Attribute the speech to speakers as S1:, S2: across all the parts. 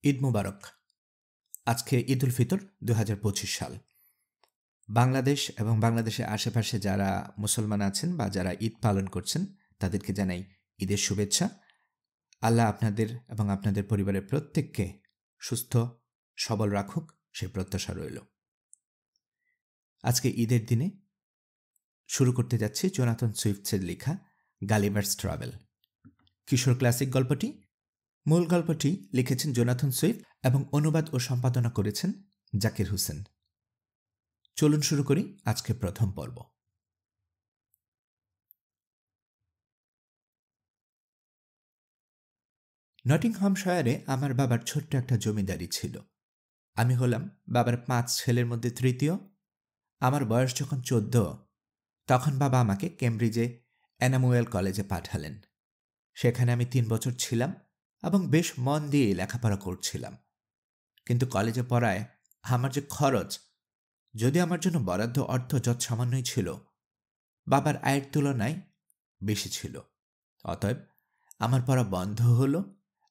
S1: ঈদ মুবারক। আজকে ঈদ উল ফিতর ২০২৫ সাল। বাংলাদেশ এবং বাংলাদেশের আশেপাশে যারা মুসলমান আছেন বা যারা ঈদ পালন করছেন তাদেরকে জানাই ঈদের শুভেচ্ছা। আল্লাহ আপনাদের এবং আপনাদের পরিবারের প্রত্যেককে সুস্থ সবল রাখুক, সে প্রত্যাশা রইল। আজকে ঈদের দিনে শুরু করতে যাচ্ছি জোনাথন সুইফটের লেখা গালিভার্স ট্রাভেল কিশোর ক্লাসিক গল্পটি। মূল গল্পটি লিখেছেন জোনাথন সুইফট এবং অনুবাদ ও সম্পাদনা করেছেন জাকির হোসেন। চলুন শুরু করি আজকে প্রথম পর্ব। নটিংহামশায়ারে আমার বাবার ছোট্ট একটা জমিদারি ছিল। আমি হলাম বাবার ৫ ছেলের মধ্যে তৃতীয়। আমার বয়স যখন ১৪, তখন বাবা আমাকে কেমব্রিজে অ্যানামুয়েল কলেজে পাঠালেন। সেখানে আমি ৩ বছর ছিলাম এবং বেশ মন দিয়ে লেখাপড়া করছিলাম। কিন্তু কলেজে পড়ায় আমার যে খরচ, যদি আমার জন্য বরাদ্দ অর্থ যৎসামান্যই ছিল, বাবার আয়ের তুলনায় বেশি ছিল। অতএব আমার পড়া বন্ধ হলো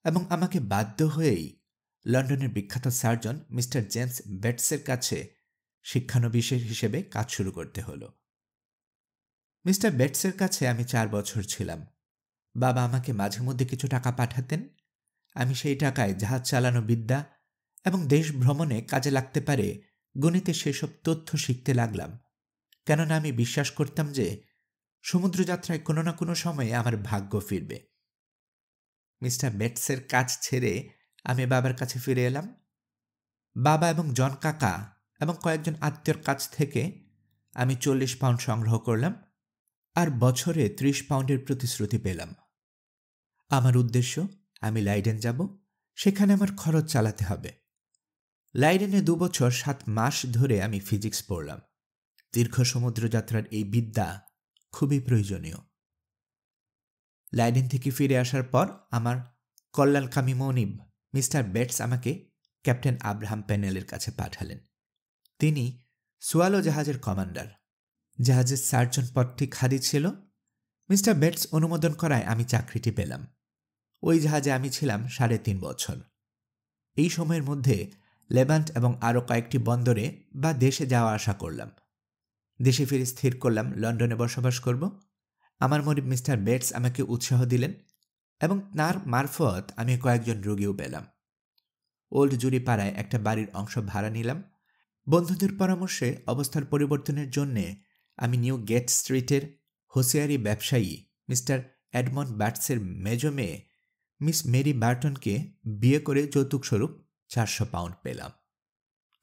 S1: এবং আমাকে বাধ্য হয়েই লন্ডনের বিখ্যাত সার্জন মিস্টার জেমস বেটসের কাছে শিক্ষানবিশ হিসেবে কাজ শুরু করতে হলো। মিস্টার বেটসের কাছে আমি ৪ বছর ছিলাম। বাবা আমাকে মাঝে মধ্যে কিছু টাকা পাঠাতেন। আমি সেই টাকায় জাহাজ চালানো বিদ্যা এবং দেশ ভ্রমণে কাজে লাগতে পারে গণিতে সেসব তথ্য শিখতে লাগলাম, কেননা আমি বিশ্বাস করতাম যে সমুদ্রযাত্রায় কোনো না কোনো সময়ে আমার ভাগ্য ফিরবে। মিস্টার বেটসের কাজ ছেড়ে আমি বাবার কাছে ফিরে এলাম। বাবা এবং জন কাকা এবং কয়েকজন আত্মীয়র কাছ থেকে আমি ৪০ পাউন্ড সংগ্রহ করলাম আর বছরে ৩০ পাউন্ডের প্রতিশ্রুতি পেলাম। আমার উদ্দেশ্য, আমি লাইডেন যাব, সেখানে আমার খরচ চালাতে হবে। লাইডেনে ২ বছর ৭ মাস ধরে আমি ফিজিক্স পড়লাম। দীর্ঘ সমুদ্রযাত্রার এই বিদ্যা খুবই প্রয়োজনীয়। লাইডেন থেকে ফিরে আসার পর আমার কল্যাণকামী মনিব মিস্টার বেটস আমাকে ক্যাপ্টেন আব্রাহাম পেনেলের কাছে পাঠালেন। তিনি সোয়ালো জাহাজের কমান্ডার। জাহাজের সার্জন পদটি খালি ছিল। মিস্টার বেটস অনুমোদন করায় আমি চাকরিটি পেলাম। ওই জাহাজে আমি ছিলাম ৩.৫ বছর। এই সময়ের মধ্যে লেভান্ট এবং আরও কয়েকটি বন্দরে বা দেশে যাওয়া আসা করলাম। দেশে ফিরে স্থির করলাম লন্ডনে বসবাস করব। আমার মনিব মিস্টার বেটস আমাকে উৎসাহ দিলেন এবং তাঁর মারফত আমি কয়েকজন রোগীও পেলাম। ওল্ড জুরি পাড়ায় একটা বাড়ির অংশ ভাড়া নিলাম। বন্ধুদের পরামর্শে অবস্থার পরিবর্তনের জন্যে আমি নিউ গেট স্ট্রিটের হোসিয়ারি ব্যবসায়ী মিস্টার এডমন্ড বার্টসের মেজ মেয়ে মিস মেরি বার্টনকে বিয়ে করে যৌতুকস্বরূপ ৪০০ পাউন্ড পেলাম।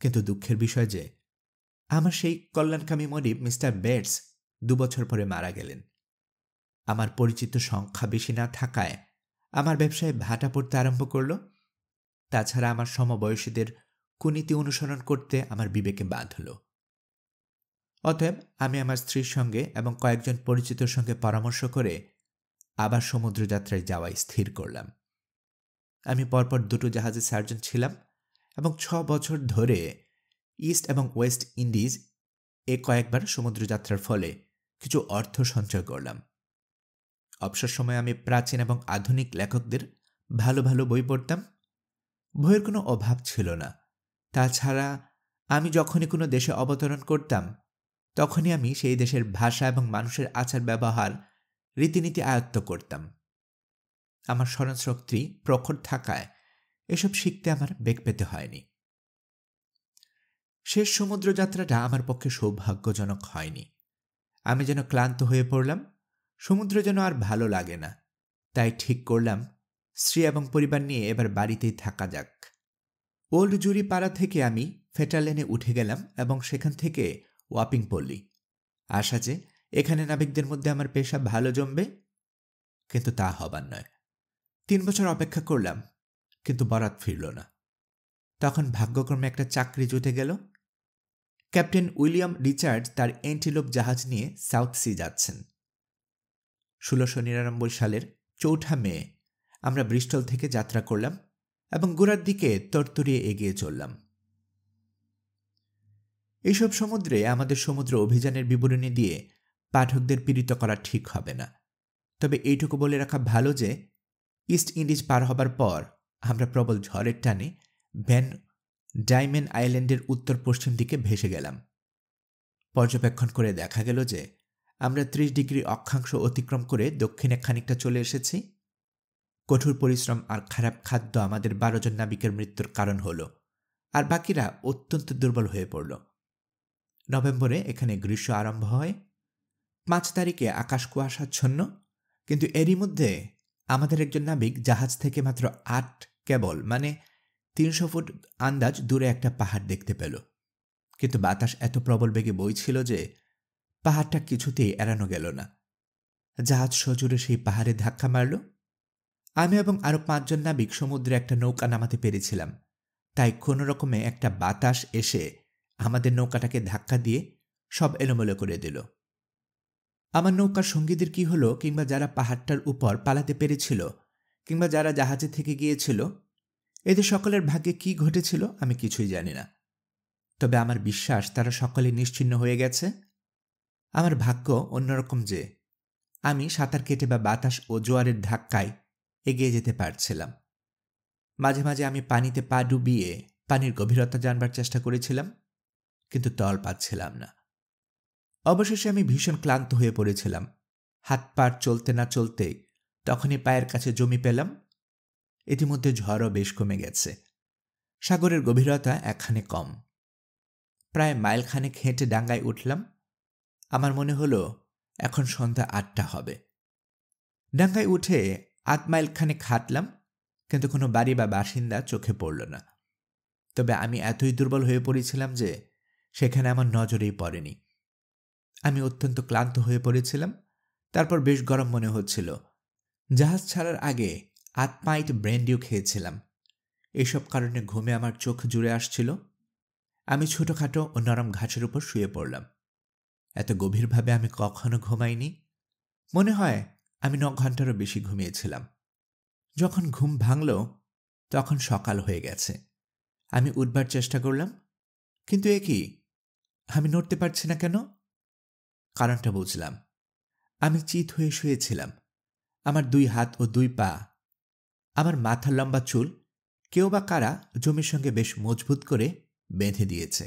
S1: কিন্তু দুঃখের বিষয় যে আমার সেই কল্যাণকামী মনিব মিস্টার বেটস ২ বছর পরে মারা গেলেন। আমার পরিচিত সংখ্যা বেশি না থাকায় আমার ব্যবসায় ভাটা পড়তে আরম্ভ করল। তাছাড়া আমার সমবয়সীদের কুনীতি অনুসরণ করতে আমার বিবেকে বাঁধল। অতএব আমি আমার স্ত্রীর সঙ্গে এবং কয়েকজন পরিচিতর সঙ্গে পরামর্শ করে আবার সমুদ্রযাত্রায় যাওয়াই স্থির করলাম। আমি পরপর ২টো জাহাজে সার্জন ছিলাম এবং ৬ বছর ধরে ইস্ট এবং ওয়েস্ট ইন্ডিজ কয়েকবার সমুদ্রযাত্রার ফলে কিছু অর্থ সঞ্চয় করলাম। অবসর সময়ে আমি প্রাচীন এবং আধুনিক লেখকদের ভালো ভালো বই পড়তাম। বইয়ের কোনো অভাব ছিল না। তাছাড়া আমি যখনই কোনো দেশে অবতরণ করতাম, তখনই আমি সেই দেশের ভাষা এবং মানুষের আচার ব্যবহার রীতিনীতি আয়ত্ত করতাম। আমার স্মরণশক্তি প্রখর থাকায় এসব শিখতে আমার বেগ পেতে হয়নি। শেষ সমুদ্রযাত্রাটা আমার পক্ষে সৌভাগ্যজনক হয়নি। আমি যেন ক্লান্ত হয়ে পড়লাম। সমুদ্র যেন আর ভালো লাগে না। তাই ঠিক করলাম স্ত্রী এবং পরিবার নিয়ে এবার বাড়িতেই থাকা যাক। ওল্ড জুরি পাড়া থেকে আমি ফেটারলেনে উঠে গেলাম এবং সেখান থেকে ওয়াপিং পল্লী। আশা যে এখানে নাবিকদের মধ্যে আমার পেশা ভালো জমবে, কিন্তু তা হবার নয়। ৩ বছর অপেক্ষা করলাম, কিন্তু বরাত ফিরল না। তখন ভাগ্যক্রমে একটা চাকরি জুটে গেল। ক্যাপ্টেন উইলিয়াম রিচার্ড তার এন্টিলোপ জাহাজ নিয়ে সাউথ সি যাচ্ছেন। ১৬৯৯ সালের ৪ঠা মে আমরা ব্রিস্টল থেকে যাত্রা করলাম এবং গোড়ার দিকে তরতরিয়ে এগিয়ে চললাম। এইসব সমুদ্রে আমাদের সমুদ্র অভিযানের বিবরণী দিয়ে পাঠকদের পীড়িত করা ঠিক হবে না। তবে এইটুকু বলে রাখা ভালো যে ইস্ট ইন্ডিজ পার হবার পর আমরা প্রবল ঝড়ের টানে ভ্যান ডাইমেন আইল্যান্ডের উত্তর পশ্চিম দিকে ভেসে গেলাম। পর্যবেক্ষণ করে দেখা গেল যে আমরা 30 ডিগ্রি অক্ষাংশ অতিক্রম করে দক্ষিণে খানিকটা চলে এসেছি। কঠোর পরিশ্রম আর খারাপ খাদ্য আমাদের 12 জন নাবিকের মৃত্যুর কারণ হল, আর বাকিরা অত্যন্ত দুর্বল হয়ে পড়ল। নভেম্বরে এখানে গ্রীষ্ম আরম্ভ হয়। 5 তারিখে আকাশ কুয়াশাচ্ছন্ন, কিন্তু এরই মধ্যে আমাদের একজন নাবিক জাহাজ থেকে মাত্র 8 কেবল 300 ফুট আন্দাজ দূরে একটা পাহাড় দেখতে পেল। কিন্তু বাতাস এত প্রবল বেগে বইছিল যে পাহাড়টা কিছুতেই এড়ানো গেল না। জাহাজ সজোরে সেই পাহাড়ে ধাক্কা মারল। আমি এবং আরো 5 জন নাবিক সমুদ্রে একটা নৌকা নামাতে পেরেছিলাম, তাই কোনো রকমে একটা বাতাস এসে আমাদের নৌকাটাকে ধাক্কা দিয়ে সব এলোমেলো করে দিল। আমার নৌকার সঙ্গীদের কি হলো, কিংবা যারা পাহাড়টার উপর পালাতে পেরেছিল, কিংবা যারা জাহাজে থেকে গিয়েছিল, এদের সকলের ভাগ্যে কি ঘটেছিল আমি কিছুই জানি না। তবে আমার বিশ্বাস তারা সকলে নিশ্চিহ্ন হয়ে গেছে। আমার ভাগ্য অন্যরকম যে আমি সাঁতার কেটে বা বাতাস ও জোয়ারের ধাক্কায় এগিয়ে যেতে পারছিলাম। মাঝে মাঝে আমি পানিতে পা ডুবিয়ে পানির গভীরতা জানবার চেষ্টা করেছিলাম, কিন্তু তল পাচ্ছিলাম না। অবশেষে আমি ভীষণ ক্লান্ত হয়ে পড়েছিলাম। হাত পা চলতে না চলতে তখনই পায়ের কাছে জমি পেলাম। ইতিমধ্যে ঝড়ও বেশ কমে গেছে। সাগরের গভীরতা একখানে কম। প্রায় মাইলখানেক হেঁটে ডাঙ্গায় উঠলাম। আমার মনে হলো এখন সন্ধ্যা 8টা হবে। ডাঙ্গায় উঠে 8 মাইলখানেক হাঁটলাম, কিন্তু কোনো বাড়ি বা বাসিন্দা চোখে পড়ল না। তবে আমি এতই দুর্বল হয়ে পড়েছিলাম যে সেখানে আমার নজরেই পড়েনি। আমি অত্যন্ত ক্লান্ত হয়ে পড়েছিলাম। তারপর বেশ গরম মনে হচ্ছিল। জাহাজ ছাড়ার আগে 8 পাইন্ট ব্র্যান্ডিও খেয়েছিলাম। এইসব কারণে ঘুমে আমার চোখ জুড়ে আসছিল। আমি ছোটখাটো ও নরম ঘাসের উপর শুয়ে পড়লাম। এত গভীরভাবে আমি কখনো ঘুমাইনি। মনে হয় আমি 9 ঘন্টারও বেশি ঘুমিয়েছিলাম। যখন ঘুম ভাঙল তখন সকাল হয়ে গেছে। আমি উঠবার চেষ্টা করলাম, কিন্তু এ কি, আমি নড়তে পারছি না কেন? কারণটা বুঝলাম। আমি চিত হয়ে শুয়েছিলাম। আমার 2 হাত ও 2 পা, আমার মাথার লম্বা চুল কেউ বা কারা জমির সঙ্গে বেশ মজবুত করে বেঁধে দিয়েছে।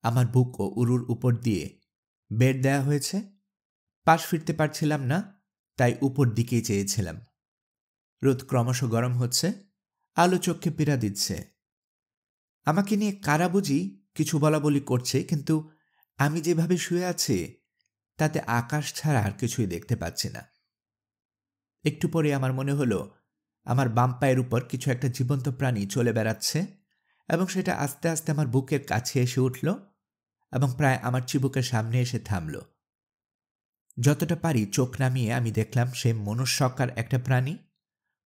S1: আমার বুক ও উরুর উপর দিয়ে বেড় দেয়া হয়েছে। পাশ ফিরতে পারছিলাম না, তাই উপর দিকেই চেয়েছিলাম। রোদ ক্রমশ গরম হচ্ছে, আলো চোখে পীড়া দিচ্ছে। আমাকে নিয়ে কারা বুঝি কিছু বলাবলি করছে, কিন্তু আমি যেভাবে শুয়ে আছি তাতে আকাশ ছাড়া আর কিছুই দেখতে পাচ্ছি না। একটু পরে আমার মনে হলো আমার বাম পায়ের উপর কিছু একটা জীবন্ত প্রাণী চলে বেড়াচ্ছে, এবং সেটা আস্তে আস্তে আমার বুকের কাছে এসে উঠল এবং প্রায় আমার চিবুকের সামনে এসে থামল। যতটা পারি চোখ নামিয়ে আমি দেখলাম সে মনুষ্যকার একটা প্রাণী,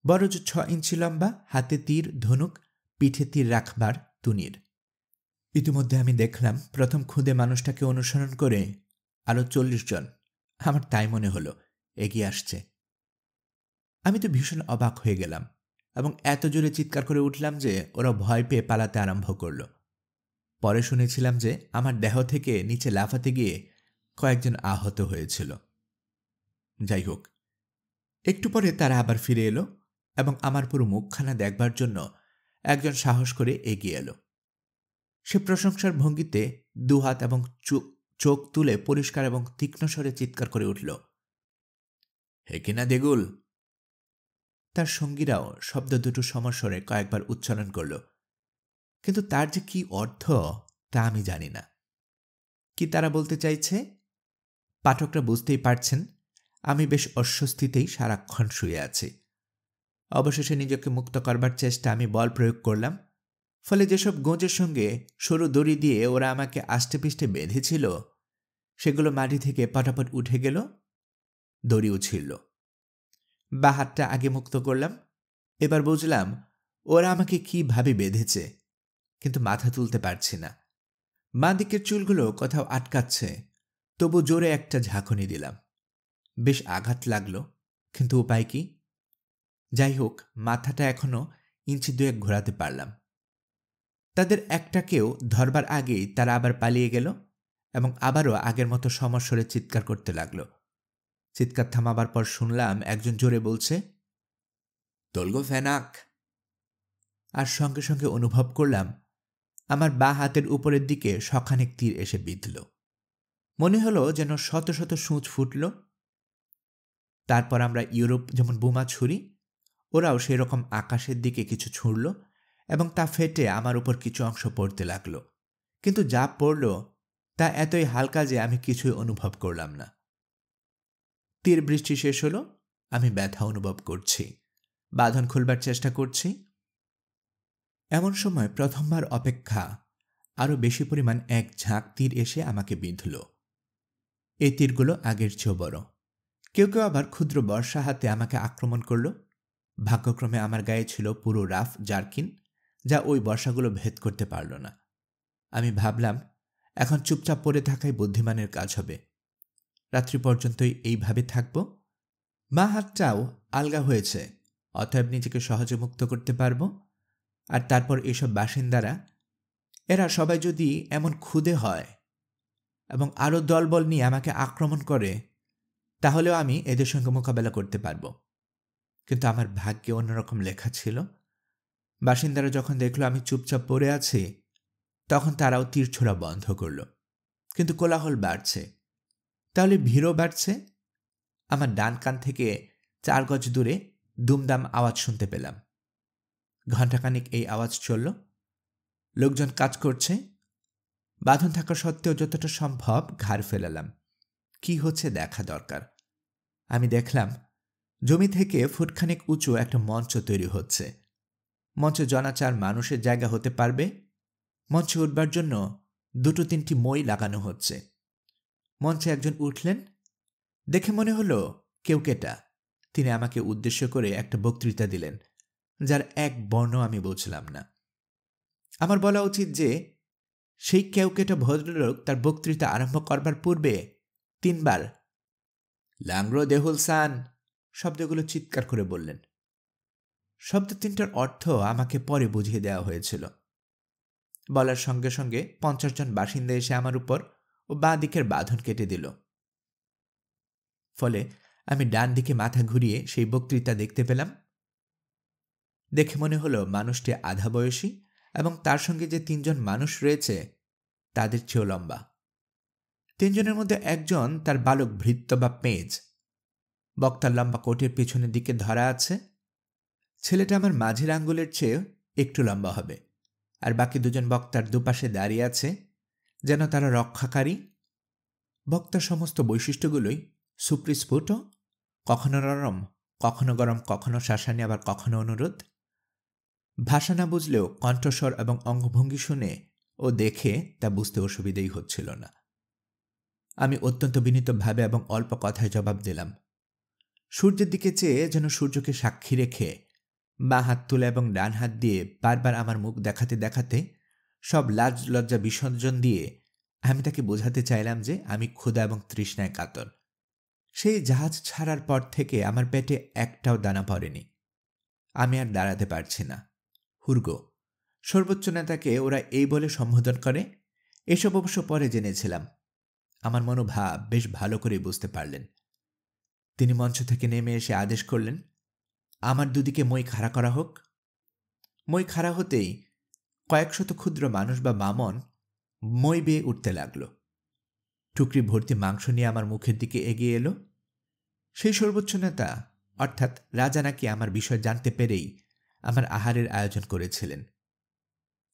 S1: বড়জোর 6 ইঞ্চি লম্বা, হাতে তীর ধনুক, পিঠে তীর রাখবার তুনির। ইতিমধ্যে আমি দেখলাম প্রথম খুদে মানুষটাকে অনুসরণ করে আরো 40 জন, আমার তাই মনে হলো, এগিয়ে আসছে। আমি তো ভীষণ অবাক হয়ে গেলাম এবং এত জোরে চিৎকার করে উঠলাম যে ওরা ভয় পেয়ে পালাতে আরম্ভ করল। পরে শুনেছিলাম যে আমার দেহ থেকে নিচে লাফাতে গিয়ে কয়েকজন আহত হয়েছিল। যাই হোক, একটু পরে তারা আবার ফিরে এলো এবং আমার পুরো মুখখানা দেখবার জন্য একজন সাহস করে এগিয়ে এলো। সে প্রশংসার ভঙ্গিতে 2 হাত এবং চোখ তুলে পরিষ্কার এবং তীক্ষ্ণ স্বরে চিৎকার করে উঠল, হে কিনা দেগুল। তার সঙ্গীরাও শব্দ দুটো সমস্বরে কয়েকবার উচ্চারণ করল, কিন্তু তার যে কি অর্থ তা আমি জানি না। কি তারা বলতে চাইছে পাঠকরা বুঝতেই পারছেন। আমি বেশ অস্বস্তিতেই সারাক্ষণ শুয়ে আছি। অবশেষে নিজেকে মুক্ত করবার চেষ্টা আমি বল প্রয়োগ করলাম। ফলে যেসব গোঁজের সঙ্গে সরু দড়ি দিয়ে ওরা আমাকে আষ্টেপৃষ্ঠে বেঁধেছিল সেগুলো মাটি থেকে পটাপট উঠে গেল, দড়িও ছিঁড়ল। বা হাতটা আগে মুক্ত করলাম। এবার বুঝলাম ওরা আমাকে কিভাবে বেঁধেছে, কিন্তু মাথা তুলতে পারছি না। বাঁ দিকের চুলগুলো কোথাও আটকাচ্ছে, তবু জোরে একটা ঝাঁকুনি দিলাম। বেশ আঘাত লাগলো, কিন্তু উপায় কি? যাই হোক, মাথাটা এখনো 1 ইঞ্চি 2 ঘোরাতে পারলাম। তাদের একটাকেও ধরবার আগেই তারা আবার পালিয়ে গেল এবং আবারও আগের মতো সমস্বরে চিৎকার করতে লাগল। চিৎকার থামাবার পর শুনলাম একজন জোরে বলছে, তোলগো ফেনাক। আর সঙ্গে সঙ্গে অনুভব করলাম আমার বাঁ হাতের উপরের দিকে শখানেক তীর এসে বিঁধল। মনে হলো যেন শত শত সূঁচ ফুটল। তারপর আমরা ইউরোপ যেমন বোমা ছুঁড়ি, ওরাও সেরকম আকাশের দিকে কিছু ছুঁড়ল এবং তা ফেটে আমার উপর কিছু অংশ পড়তে লাগল। কিন্তু যা পড়ল তা এতই হালকা যে আমি কিছুই অনুভব করলাম না। তীর বৃষ্টি শেষ হলো, আমি ব্যথা অনুভব করছি, বাঁধন খুলবার চেষ্টা করছি। এমন সময় প্রথমবার অপেক্ষা আরও বেশি পরিমাণ এক ঝাঁক তীর এসে আমাকে বিঁধল। এই তীরগুলো আগের চেয়েও বড়। কেউ কেউ আবার ক্ষুদ্র বর্ষা হাতে আমাকে আক্রমণ করল। ভাগ্যক্রমে আমার গায়ে ছিল পুরো রাফ জার্কিন, যা ওই বর্ষাগুলো ভেদ করতে পারল না। আমি ভাবলাম এখন চুপচাপ পড়ে থাকাই বুদ্ধিমানের কাজ হবে। রাত্রি পর্যন্তই এইভাবে থাকব। মা হাতটাও আলগা হয়েছে, অতএব নিজেকে সহজে মুক্ত করতে পারব। আর তারপর এসব বাসিন্দারা, এরা সবাই যদি এমন ক্ষুদে হয় এবং আরও দলবল নিয়ে আমাকে আক্রমণ করে, তাহলেও আমি এদের সঙ্গে মোকাবেলা করতে পারব। কিন্তু আমার ভাগ্যে অন্যরকম লেখা ছিল। বাসিন্দারা যখন দেখল আমি চুপচাপ পড়ে আছি, তখন তারাও তীর ছোড়া বন্ধ করল। কিন্তু কোলাহল বাড়ছে, তাহলে ভিড়ও বাড়ছে। আমার ডান কান থেকে 4 গজ দূরে দুমদাম আওয়াজ শুনতে পেলাম। ঘণ্টাখানিক এই আওয়াজ চলল। লোকজন কাজ করছে। বাঁধন থাকা সত্ত্বেও যতটা সম্ভব ঘাড় ফেলালাম। কি হচ্ছে দেখা দরকার। আমি দেখলাম জমি থেকে ফুটখানেক উঁচু একটা মঞ্চ তৈরি হচ্ছে। মঞ্চে জনাচার মানুষের জায়গা হতে পারবে। মঞ্চে উঠবার জন্য 2-3টি মই লাগানো হচ্ছে। মঞ্চে একজন উঠলেন। দেখে মনে হলো কেউকেটা। তিনি আমাকে উদ্দেশ্য করে একটা বক্তৃতা দিলেন, যার এক বর্ণ আমি বুঝলাম না। আমার বলা উচিত যে সেই কেউকেটা ভদ্রলোক তার বক্তৃতা আরম্ভ করবার পূর্বে 3 বার লাংগ্রো দেহুল সান শব্দগুলো চিৎকার করে বললেন। শব্দ 3টার অর্থ আমাকে পরে বুঝিয়ে দেওয়া হয়েছিল। বলার সঙ্গে সঙ্গে 50 জন বাসিন্দা এসে আমার উপর ও বাঁ দিকের বাঁধন কেটে দিল। ফলে আমি ডান দিকে মাথা ঘুরিয়ে সেই বক্তৃতা দেখতে পেলাম। দেখে মনে হলো মানুষটি আধা বয়সী এবং তার সঙ্গে যে 3 জন মানুষ রয়েছে তাদের চেয়েও লম্বা। 3 জনের মধ্যে একজন তার বালক ভৃত্য বা পেঁজ। বক্তার লম্বা কোটের পেছনের দিকে ধরা আছে। ছেলেটা আমার মাঝের আঙ্গুলের চেয়ে একটু লম্বা হবে। আর বাকি 2 জন বক্তার দুপাশে দাঁড়িয়ে আছে, যেন তারা রক্ষাকারী। বক্তার সমস্ত বৈশিষ্ট্যগুলোই সুপরিস্ফুট, কখনো নরম, কখনো গরম, কখনো শাসানি, আবার কখনো অনুরোধ। ভাষা না বুঝলেও কণ্ঠস্বর এবং অঙ্গভঙ্গি শুনে ও দেখে তা বুঝতে অসুবিধেই হচ্ছিল না। আমি অত্যন্ত বিনীতভাবে এবং অল্প কথায় জবাব দিলাম। সূর্যের দিকে চেয়ে যেন সূর্যকে সাক্ষী রেখে বাঁ হাত তুলে এবং ডান হাত দিয়ে বারবার আমার মুখ দেখাতে দেখাতে, সব লাজ লজ্জা বিসর্জন দিয়ে আমি তাকে বোঝাতে চাইলাম যে আমি ক্ষুধা এবং তৃষ্ণায় কাতর। সেই জাহাজ ছাড়ার পর থেকে আমার পেটে একটাও দানা পড়েনি। আমি আর দাঁড়াতে পারছি না। হুর্গো, সর্বোচ্চ নেতাকে ওরা এই বলে সম্বোধন করে। এসব অবশ্য পরে জেনেছিলাম। আমার মনোভাব বেশ ভালো করে বুঝতে পারলেন। তিনি মঞ্চ থেকে নেমে এসে আদেশ করলেন, আমার দুদিকে মই খাড়া করা হোক। মই খাড়া হতেই কয়েকশত ক্ষুদ্র মানুষ বা বামন মই বেয়ে উঠতে লাগল। টুকরি ভর্তি মাংস নিয়ে আমার মুখের দিকে এগিয়ে এলো। সেই সর্বোচ্চ নেতা অর্থাৎ রাজা নাকি আমার বিষয় জানতে পেরেই আমার আহারের আয়োজন করেছিলেন।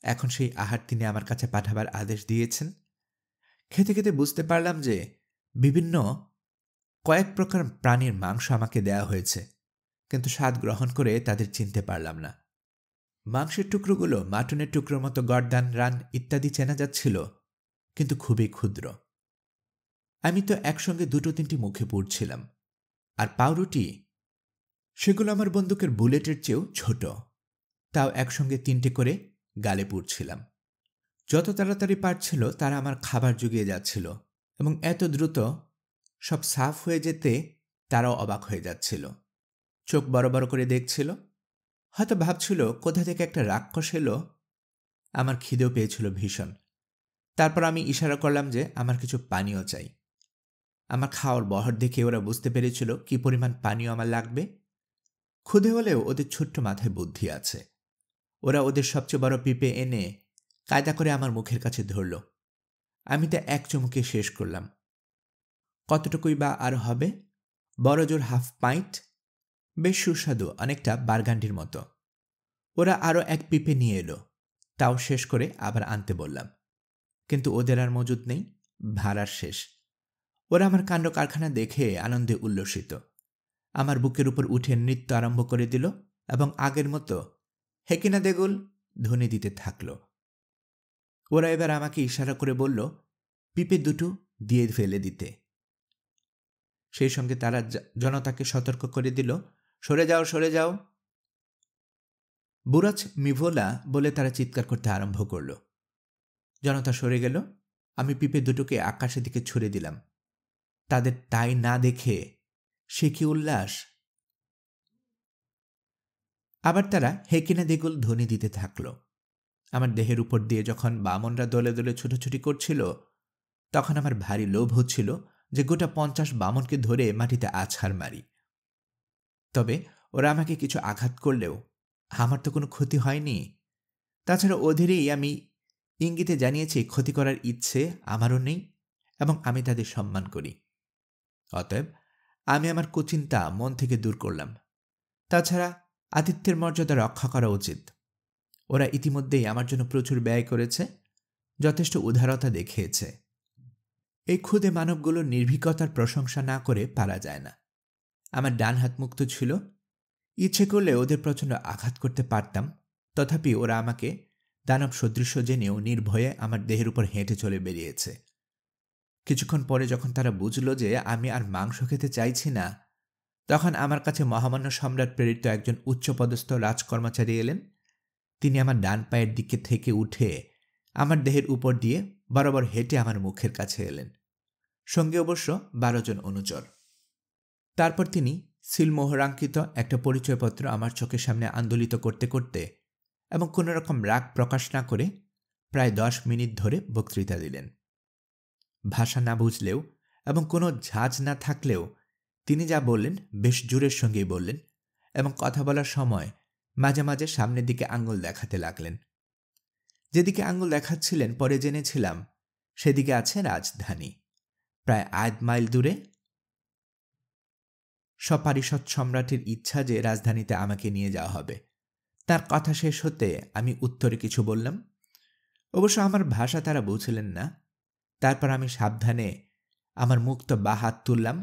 S1: এখন সেই আহার তিনি আমার কাছে পাঠাবার আদেশ দিয়েছেন। খেতে খেতে বুঝতে পারলাম যে বিভিন্ন কয়েক প্রকার প্রাণীর মাংস আমাকে দেয়া হয়েছে, কিন্তু স্বাদ গ্রহণ করে তাদের চিনতে পারলাম না। মাংসের টুকরোগুলো মাটনের টুকরোর মতো গর্দান, রান ইত্যাদি চেনা যাচ্ছিল, কিন্তু খুবই ক্ষুদ্র। আমি তো একসঙ্গে 2-3টি মুখে পুড়ছিলাম। আর পাউরুটি, সেগুলো আমার বন্দুকের বুলেটের চেয়েও ছোট, তাও একসঙ্গে 3টে করে গালে পুড়ছিলাম। যত তাড়াতাড়ি পারছিল তারা আমার খাবার জুগিয়ে যাচ্ছিল এবং এত দ্রুত সব সাফ হয়ে যেতে তারাও অবাক হয়ে যাচ্ছিল। চোখ বড় বড় করে দেখছিল, হয়তো ভাবছিল কোথা থেকে একটা রাক্ষস এলো। আমার খিদেও পেয়েছিল ভীষণ। তারপর আমি ইশারা করলাম যে আমার কিছু পানীয় চাই। আমার খাওয়ার বহর দেখে ওরা বুঝতে পেরেছিল কি পরিমাণ পানীয় আমার লাগবে। ক্ষুধে হলেও ওদের ছোট্ট মাথায় বুদ্ধি আছে। ওরা ওদের সবচেয়ে বড় পিপে এনে কায়দা করে আমার মুখের কাছে ধরল। আমি তা এক চুমুকে শেষ করলাম। কতটুকুই বা আর হবে? বড় জোর 1/2 পাইন্ট। বেশ সুস্বাদু, অনেকটা বার্গান্ডির মতো। ওরা আরও এক পিপে নিয়ে এলো, তাও শেষ করে আবার আনতে বললাম। কিন্তু ওদের আর মজুদ নেই, ভাড়ার শেষ। ওরা আমার কাণ্ড কারখানা দেখে আনন্দে উল্লসিত। আমার বুকের উপর উঠে নৃত্য আরম্ভ করে দিল এবং আগের মতো হেকিনা দেগুল ধ্বনি দিতে থাকল। ওরা এবার আমাকে ইশারা করে বলল পিপে দুটো দিয়ে ফেলে দিতে। সেই সঙ্গে তারা জনতাকে সতর্ক করে দিল, সরে যাও, সরে যাও। বুরাজ মিভোলা বলে তারা চিৎকার করতে আরম্ভ করল। জনতা সরে গেল। আমি পিপে দুটোকে আকাশের দিকে ছুড়ে দিলাম। তাদের তাই না দেখে সে কি উল্লাস! আবার তারা হেকিনা দেগুল ধ্বনি দিতে থাকল। আমার দেহের উপর দিয়ে যখন বামনরা দলে দলে ছুটোছুটি করছিল, তখন আমার ভারী লোভ হচ্ছিল যে গোটা 50 বামনকে ধরে মাটিতে আছাড় মারি। তবে ওরা আমাকে কিছু আঘাত করলেও আমার তো কোনো ক্ষতি হয়নি। তাছাড়া ওদেরই আমি ইঙ্গিতে জানিয়েছি ক্ষতি করার ইচ্ছে আমারও নেই এবং আমি তাদের সম্মান করি। অতএব আমি আমার কুচিন্তা মন থেকে দূর করলাম। তাছাড়া আতিথ্যের মর্যাদা রক্ষা করা উচিত। ওরা ইতিমধ্যেই আমার জন্য প্রচুর ব্যয় করেছে, যথেষ্ট উদারতা দেখিয়েছে। এই ক্ষুদে মানবগুলোর নির্ভীকতার প্রশংসা না করে পারা যায় না। আমার ডান হাত মুক্ত ছিল। ইচ্ছে করলে ওদের প্রচণ্ড আঘাত করতে পারতাম, তথাপি ওরা আমাকে দানব সদৃশ্য জেনেও নির্ভয়ে আমার দেহের উপর হেঁটে চলে বেরিয়েছে। কিছুক্ষণ পরে যখন তারা বুঝল যে আমি আর মাংস খেতে চাইছি না, তখন আমার কাছে মহামান্য সম্রাট প্রেরিত একজন উচ্চপদস্থ রাজকর্মচারী এলেন। তিনি আমার ডান পায়ের দিকে থেকে উঠে আমার দেহের উপর দিয়ে বরাবর হেঁটে আমার মুখের কাছে এলেন। সঙ্গে অবশ্য 12 জন অনুচর। তারপর তিনি সিলমোহরাঙ্কিত একটা পরিচয়পত্র আমার চোখের সামনে আন্দোলিত করতে করতে এবং কোনো রকম রাগ প্রকাশ না করে প্রায় 10 মিনিট ধরে বক্তৃতা দিলেন। ভাষা না বুঝলেও এবং কোনো ঝাঁজ না থাকলেও তিনি যা বললেন বেশ জোরের সঙ্গেই বললেন এবং কথা বলার সময় মাঝে মাঝে সামনের দিকে আঙুল দেখাতে লাগলেন। যেদিকে আঙুল দেখাচ্ছিলেন পরে জেনেছিলাম সেদিকে আছে রাজধানী, প্রায় 1/2 মাইল দূরে। সপারিষদ সম্রাটের ইচ্ছা যে রাজধানীতে আমাকে নিয়ে যাওয়া হবে। তার কথা শেষ হতে আমি উত্তরে কিছু বললাম। অবশ্য আমার ভাষা তারা বুঝলেন না। তারপর আমি সাবধানে আমার মুক্ত বা হাত তুললাম,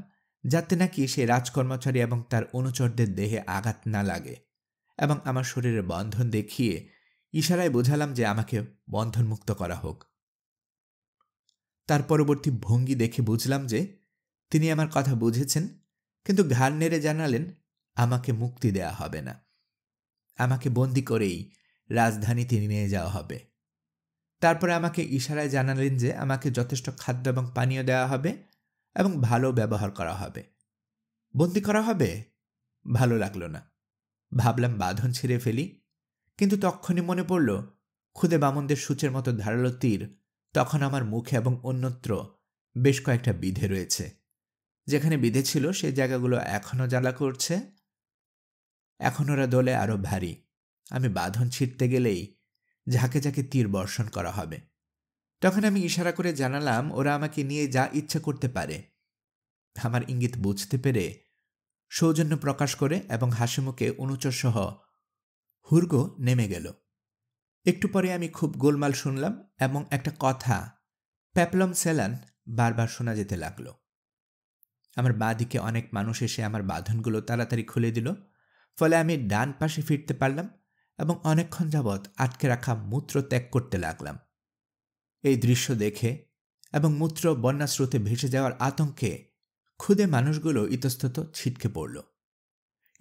S1: যাতে নাকি সে রাজকর্মচারী এবং তার অনুচরদের দেহে আঘাত না লাগে, এবং আমার শরীরের বন্ধন দেখিয়ে ইশারায় বোঝালাম যে আমাকে বন্ধনমুক্ত করা হোক। তার পরবর্তী ভঙ্গি দেখে বুঝলাম যে তিনি আমার কথা বুঝেছেন, কিন্তু ঘাড় নেড়ে জানালেন আমাকে মুক্তি দেয়া হবে না। আমাকে বন্দি করেই রাজধানীতে নিয়ে যাওয়া হবে। তারপরে আমাকে ইশারায় জানালেন যে আমাকে যথেষ্ট খাদ্য এবং পানীয় দেওয়া হবে এবং ভালো ব্যবহার করা হবে। বন্দি করা হবে? ভালো লাগলো না। ভাবলাম বাঁধন ছিঁড়ে ফেলি, কিন্তু তক্ষণই মনে পড়ল খুদে বামনদের সূচের মতো ধারালো তীর তখন আমার মুখে এবং অন্যত্র বেশ কয়েকটা বিধে রয়েছে। যেখানে বিধে ছিল সেই জায়গাগুলো এখনও জ্বালা করছে। এখন ওরা দলে আরও ভারী। আমি বাঁধন ছিঁড়তে গেলেই ঝাঁকে ঝাঁকে তীর বর্ষণ করা হবে। তখন আমি ইশারা করে জানালাম ওরা আমাকে নিয়ে যা ইচ্ছা করতে পারে। আমার ইঙ্গিত বুঝতে পেরে সৌজন্য প্রকাশ করে এবং হাসিমুখে অনুচর সহ হুর্গো নেমে গেল। একটু পরে আমি খুব গোলমাল শুনলাম এবং একটা কথা প্যাপলম সেলান বারবার শোনা যেতে লাগলো। আমার বাঁ দিকে অনেক মানুষ এসে আমার বাঁধনগুলো তাড়াতাড়ি খুলে দিল, ফলে আমি ডান পাশে ফিরতে পারলাম এবং অনেকক্ষণ যাবৎ আটকে রাখা মূত্র ত্যাগ করতে লাগলাম। এই দৃশ্য দেখে এবং মূত্র বন্যাস্রোতে ভেসে যাওয়ার আতঙ্কে ক্ষুদে মানুষগুলো ইতস্তত ছিটকে পড়ল।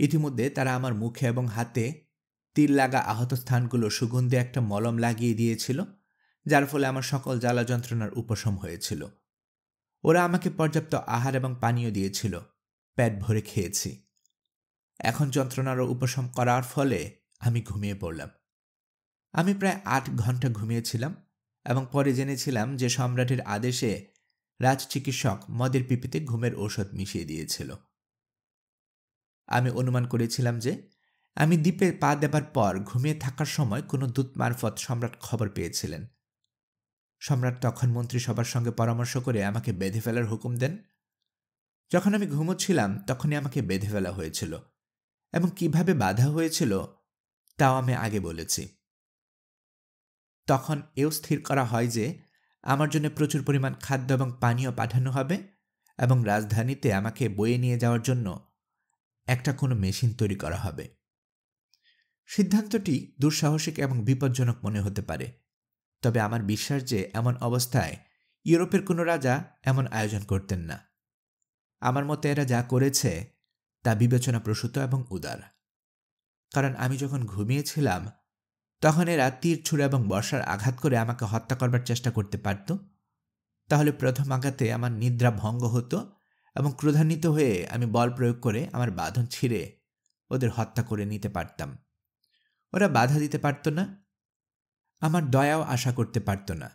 S1: ইতিমধ্যে তারা আমার মুখে এবং হাতে তীর লাগা আহত স্থানগুলো সুগন্ধি একটা মলম লাগিয়ে দিয়েছিল, যার ফলে আমার সকল জ্বালা যন্ত্রণার উপশম হয়েছিল। ওরা আমাকে পর্যাপ্ত আহার এবং পানীয় দিয়েছিল, পেট ভরে খেয়েছি। এখন যন্ত্রণার উপশম করার ফলে আমি ঘুমিয়ে পড়লাম। আমি প্রায় 8 ঘন্টা ঘুমিয়েছিলাম এবং পরে জেনেছিলাম যে সম্রাটের আদেশে রাজচিকিৎসক মদের পিপিতে ঘুমের ঔষধ মিশিয়ে দিয়েছিল। আমি অনুমান করেছিলাম যে আমি দ্বীপে পা দেবার পর ঘুমিয়ে থাকার সময় কোনো দূত মারফত সম্রাট খবর পেয়েছিলেন। সম্রাট তখন মন্ত্রিসভার সঙ্গে পরামর্শ করে আমাকে বেঁধে ফেলার হুকুম দেন। যখন আমি ঘুমোচ্ছিলাম তখনই আমাকে বেঁধে ফেলা হয়েছিল, এবং কিভাবে বাধা হয়েছিল তাও আমি আগে বলেছি। তখন এও স্থির করা হয় যে আমার জন্য প্রচুর পরিমাণ খাদ্য এবং পানীয় পাঠানো হবে, এবং রাজধানীতে আমাকে বয়ে নিয়ে যাওয়ার জন্য একটা কোনো মেশিন তৈরি করা হবে। সিদ্ধান্তটি দুঃসাহসিক এবং বিপজ্জনক মনে হতে পারে, তবে আমার বিশ্বাস যে এমন অবস্থায় ইউরোপের কোনো রাজা এমন আয়োজন করতেন না। আমার মতে এরা যা করেছে তা বিবেচনাপ্রসূত এবং উদার, কারণ আমি যখন ঘুমিয়েছিলাম তখন এরা তীর ছুড়ে এবং বর্ষার আঘাত করে আমাকে হত্যা করবার চেষ্টা করতে পারত। তাহলে প্রথম আঘাতে আমার নিদ্রা ভঙ্গ হতো এবং ক্রোধান্বিত হয়ে আমি বল প্রয়োগ করে আমার বাঁধন ছিঁড়ে ওদের হত্যা করে নিতে পারতাম। ওরা বাধা দিতে পারত না, আমার দয়াও আশা করতে পারত না।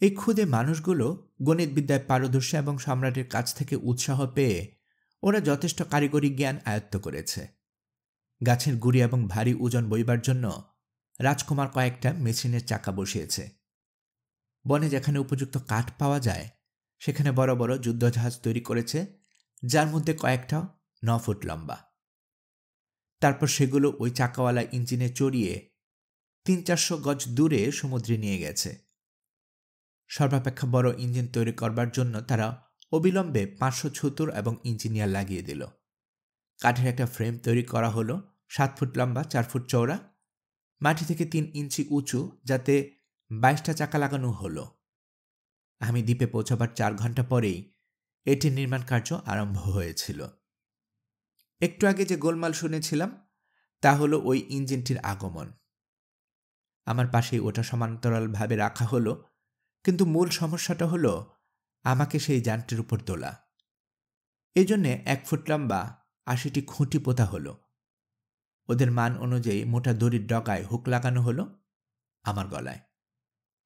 S1: এই ক্ষুদে মানুষগুলো গণিতবিদ্যায় পারদর্শী এবং সম্রাটের কাছ থেকে উৎসাহ পেয়ে ওরা যথেষ্ট কারিগরি জ্ঞান আয়ত্ত করেছে। গাছের গুঁড়ি এবং ভারী ওজন বইবার জন্য রাজকুমার কয়েকটা মেশিনের চাকা বসিয়েছে। বনে যেখানে উপযুক্ত কাঠ পাওয়া যায় সেখানে বড় বড় যুদ্ধজাহাজ তৈরি করেছে, যার মধ্যে কয়েকটা 9 ফুট লম্বা। তারপর সেগুলো ওই চাকাওয়ালা ইঞ্জিনে চড়িয়ে 300-400 গজ দূরে সমুদ্রে নিয়ে গেছে। সর্বাপেক্ষা বড় ইঞ্জিন তৈরি করবার জন্য তারা অবিলম্বে 500 ছুতুর এবং ইঞ্জিনিয়ার লাগিয়ে দিল। কাঠের একটা ফ্রেম তৈরি করা হলো 7 ফুট লম্বা, 4 ফুট চওড়া, মাটি থেকে 3 ইঞ্চি উঁচু, যাতে 22টা চাকা লাগানো হলো। আমি দ্বীপে পৌঁছাবার 4 ঘন্টা পরেই এটির নির্মাণ কার্য আরম্ভ হয়েছিল। একটু আগে যে গোলমাল শুনেছিলাম তা হলো ওই ইঞ্জিনটির আগমন। আমার পাশেই ওটা সমান্তরালভাবে রাখা হলো, কিন্তু মূল সমস্যাটা হলো আমাকে সেই যানটির উপর তোলা। এই জন্যে 1 ফুট লম্বা 80টি খুঁটি পোতা হলো। ওদের মান অনুযায়ী মোটা দড়ির ডগায় হুক লাগানো হলো আমার গলায়।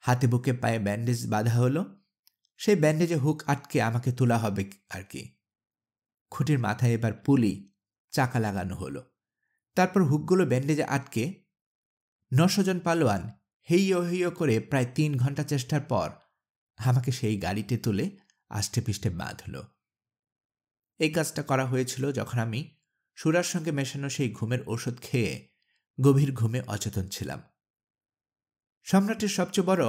S1: হাতে বুকে পায়ে ব্যান্ডেজ বাঁধা হলো। সেই ব্যান্ডেজে হুক আটকে আমাকে তোলা হবে আর কি। খুঁটির মাথায় এবার পুলি চাকা লাগানো হলো। তারপর হুকগুলো ব্যান্ডেজে আটকে 900 জন পালোয়ান হেইয়ো হেইয়ো করে প্রায় 3 ঘন্টা চেষ্টার পর আমাকে সেই গাড়িতে তুলে আষ্টে পিষ্টে বাঁধল। এই কাজটা করা হয়েছিল যখন আমি সুরার সঙ্গে মেশানো সেই ঘুমের ওষুধ খেয়ে গভীর ঘুমে অচেতন ছিলাম। সম্রাটের সবচেয়ে বড়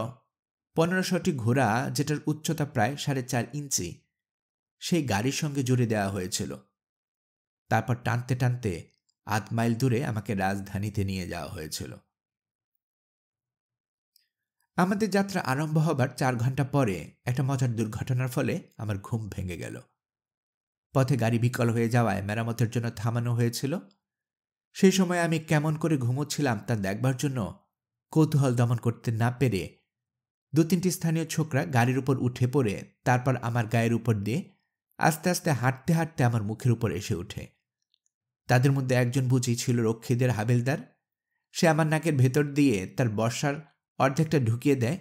S1: 1500টি ঘোড়া, যেটার উচ্চতা প্রায় 4.5 ইঞ্চি, সেই গাড়ির সঙ্গে জুড়ে দেওয়া হয়েছিল। তারপর টানতে টানতে 8 মাইল দূরে আমাকে রাজধানীতে নিয়ে যাওয়া হয়েছিল। আমাদের যাত্রা আরম্ভ হবার 4 ঘন্টা পরে একটা মজার দুর্ঘটনার ফলে আমার ঘুম ভেঙে গেল। পথে গাড়ি বিকল হয়ে যাওয়ায় মেরামতের জন্য থামানো হয়েছিল। সেই সময় আমি কেমন করে ঘুমোচ্ছিলাম তা দেখবার জন্য কৌতূহল দমন করতে না পেরে 2-3টি স্থানীয় ছোকরা গাড়ির উপর উঠে পড়ে তারপর আমার গায়ের উপর দিয়ে আস্তে আস্তে হাঁটতে হাঁটতে আমার মুখের উপর এসে ওঠে। তাদের মধ্যে একজন বুঝি ছিল রক্ষীদের হাবেলদার। সে আমার নাকের ভেতর দিয়ে তার বর্ষার অর্ধেকটা ঢুকিয়ে দেয়,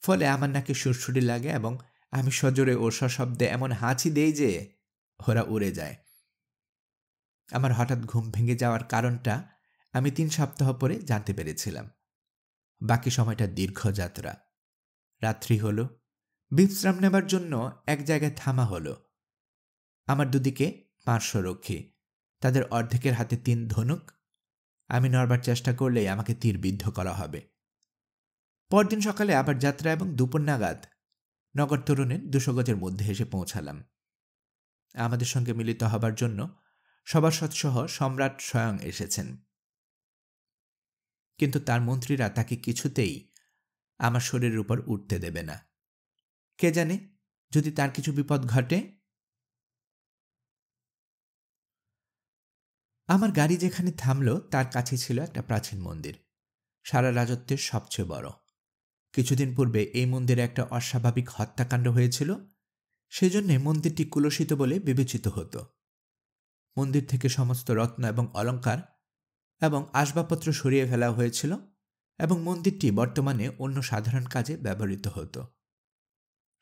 S1: ফলে আমার নাকে সুরসুরি লাগে এবং আমি সজোরে ও সশব্দে এমন হাঁচি দেই যে ওরা উড়ে যায়। আমার হঠাৎ ঘুম ভেঙে যাওয়ার কারণটা আমি 3 সপ্তাহ পরে জানতে পেরেছিলাম। বাকি সময়টা দীর্ঘ যাত্রা। রাত্রি হলো, বিশ্রাম নেবার জন্য এক জায়গায় থামা হলো। আমার দুদিকে 500 রক্ষী, তাদের অর্ধেকের হাতে 3 ধনুক। আমি নড়বার চেষ্টা করলেই আমাকে তীরবিদ্ধ করা হবে। পরদিন সকালে আবার যাত্রা এবং দুপুর নাগাদ নগর তরুণের 200 গজের মধ্যে এসে পৌঁছালাম। আমাদের সঙ্গে মিলিত হবার জন্য সভাসদসহ সম্রাট স্বয়ং এসেছেন, কিন্তু তার মন্ত্রীরা তাকে কিছুতেই আমার শরীরের উপর উঠতে দেবে না। কে জানে, যদি তার কিছু বিপদ ঘটে। আমার গাড়ি যেখানে থামল তার কাছে ছিল একটা প্রাচীন মন্দির, সারা রাজত্বের সবচেয়ে বড়। কিছুদিন পূর্বে এই মন্দিরে একটা অস্বাভাবিক হত্যাকাণ্ড হয়েছিল, সেজন্য মন্দিরটি কুলসিত বলে বিবেচিত হতো। মন্দির থেকে সমস্ত রত্ন এবং অলঙ্কার এবং আসবাবপত্র সরিয়ে ফেলা হয়েছিল এবং মন্দিরটি বর্তমানে অন্য সাধারণ কাজে ব্যবহৃত হতো।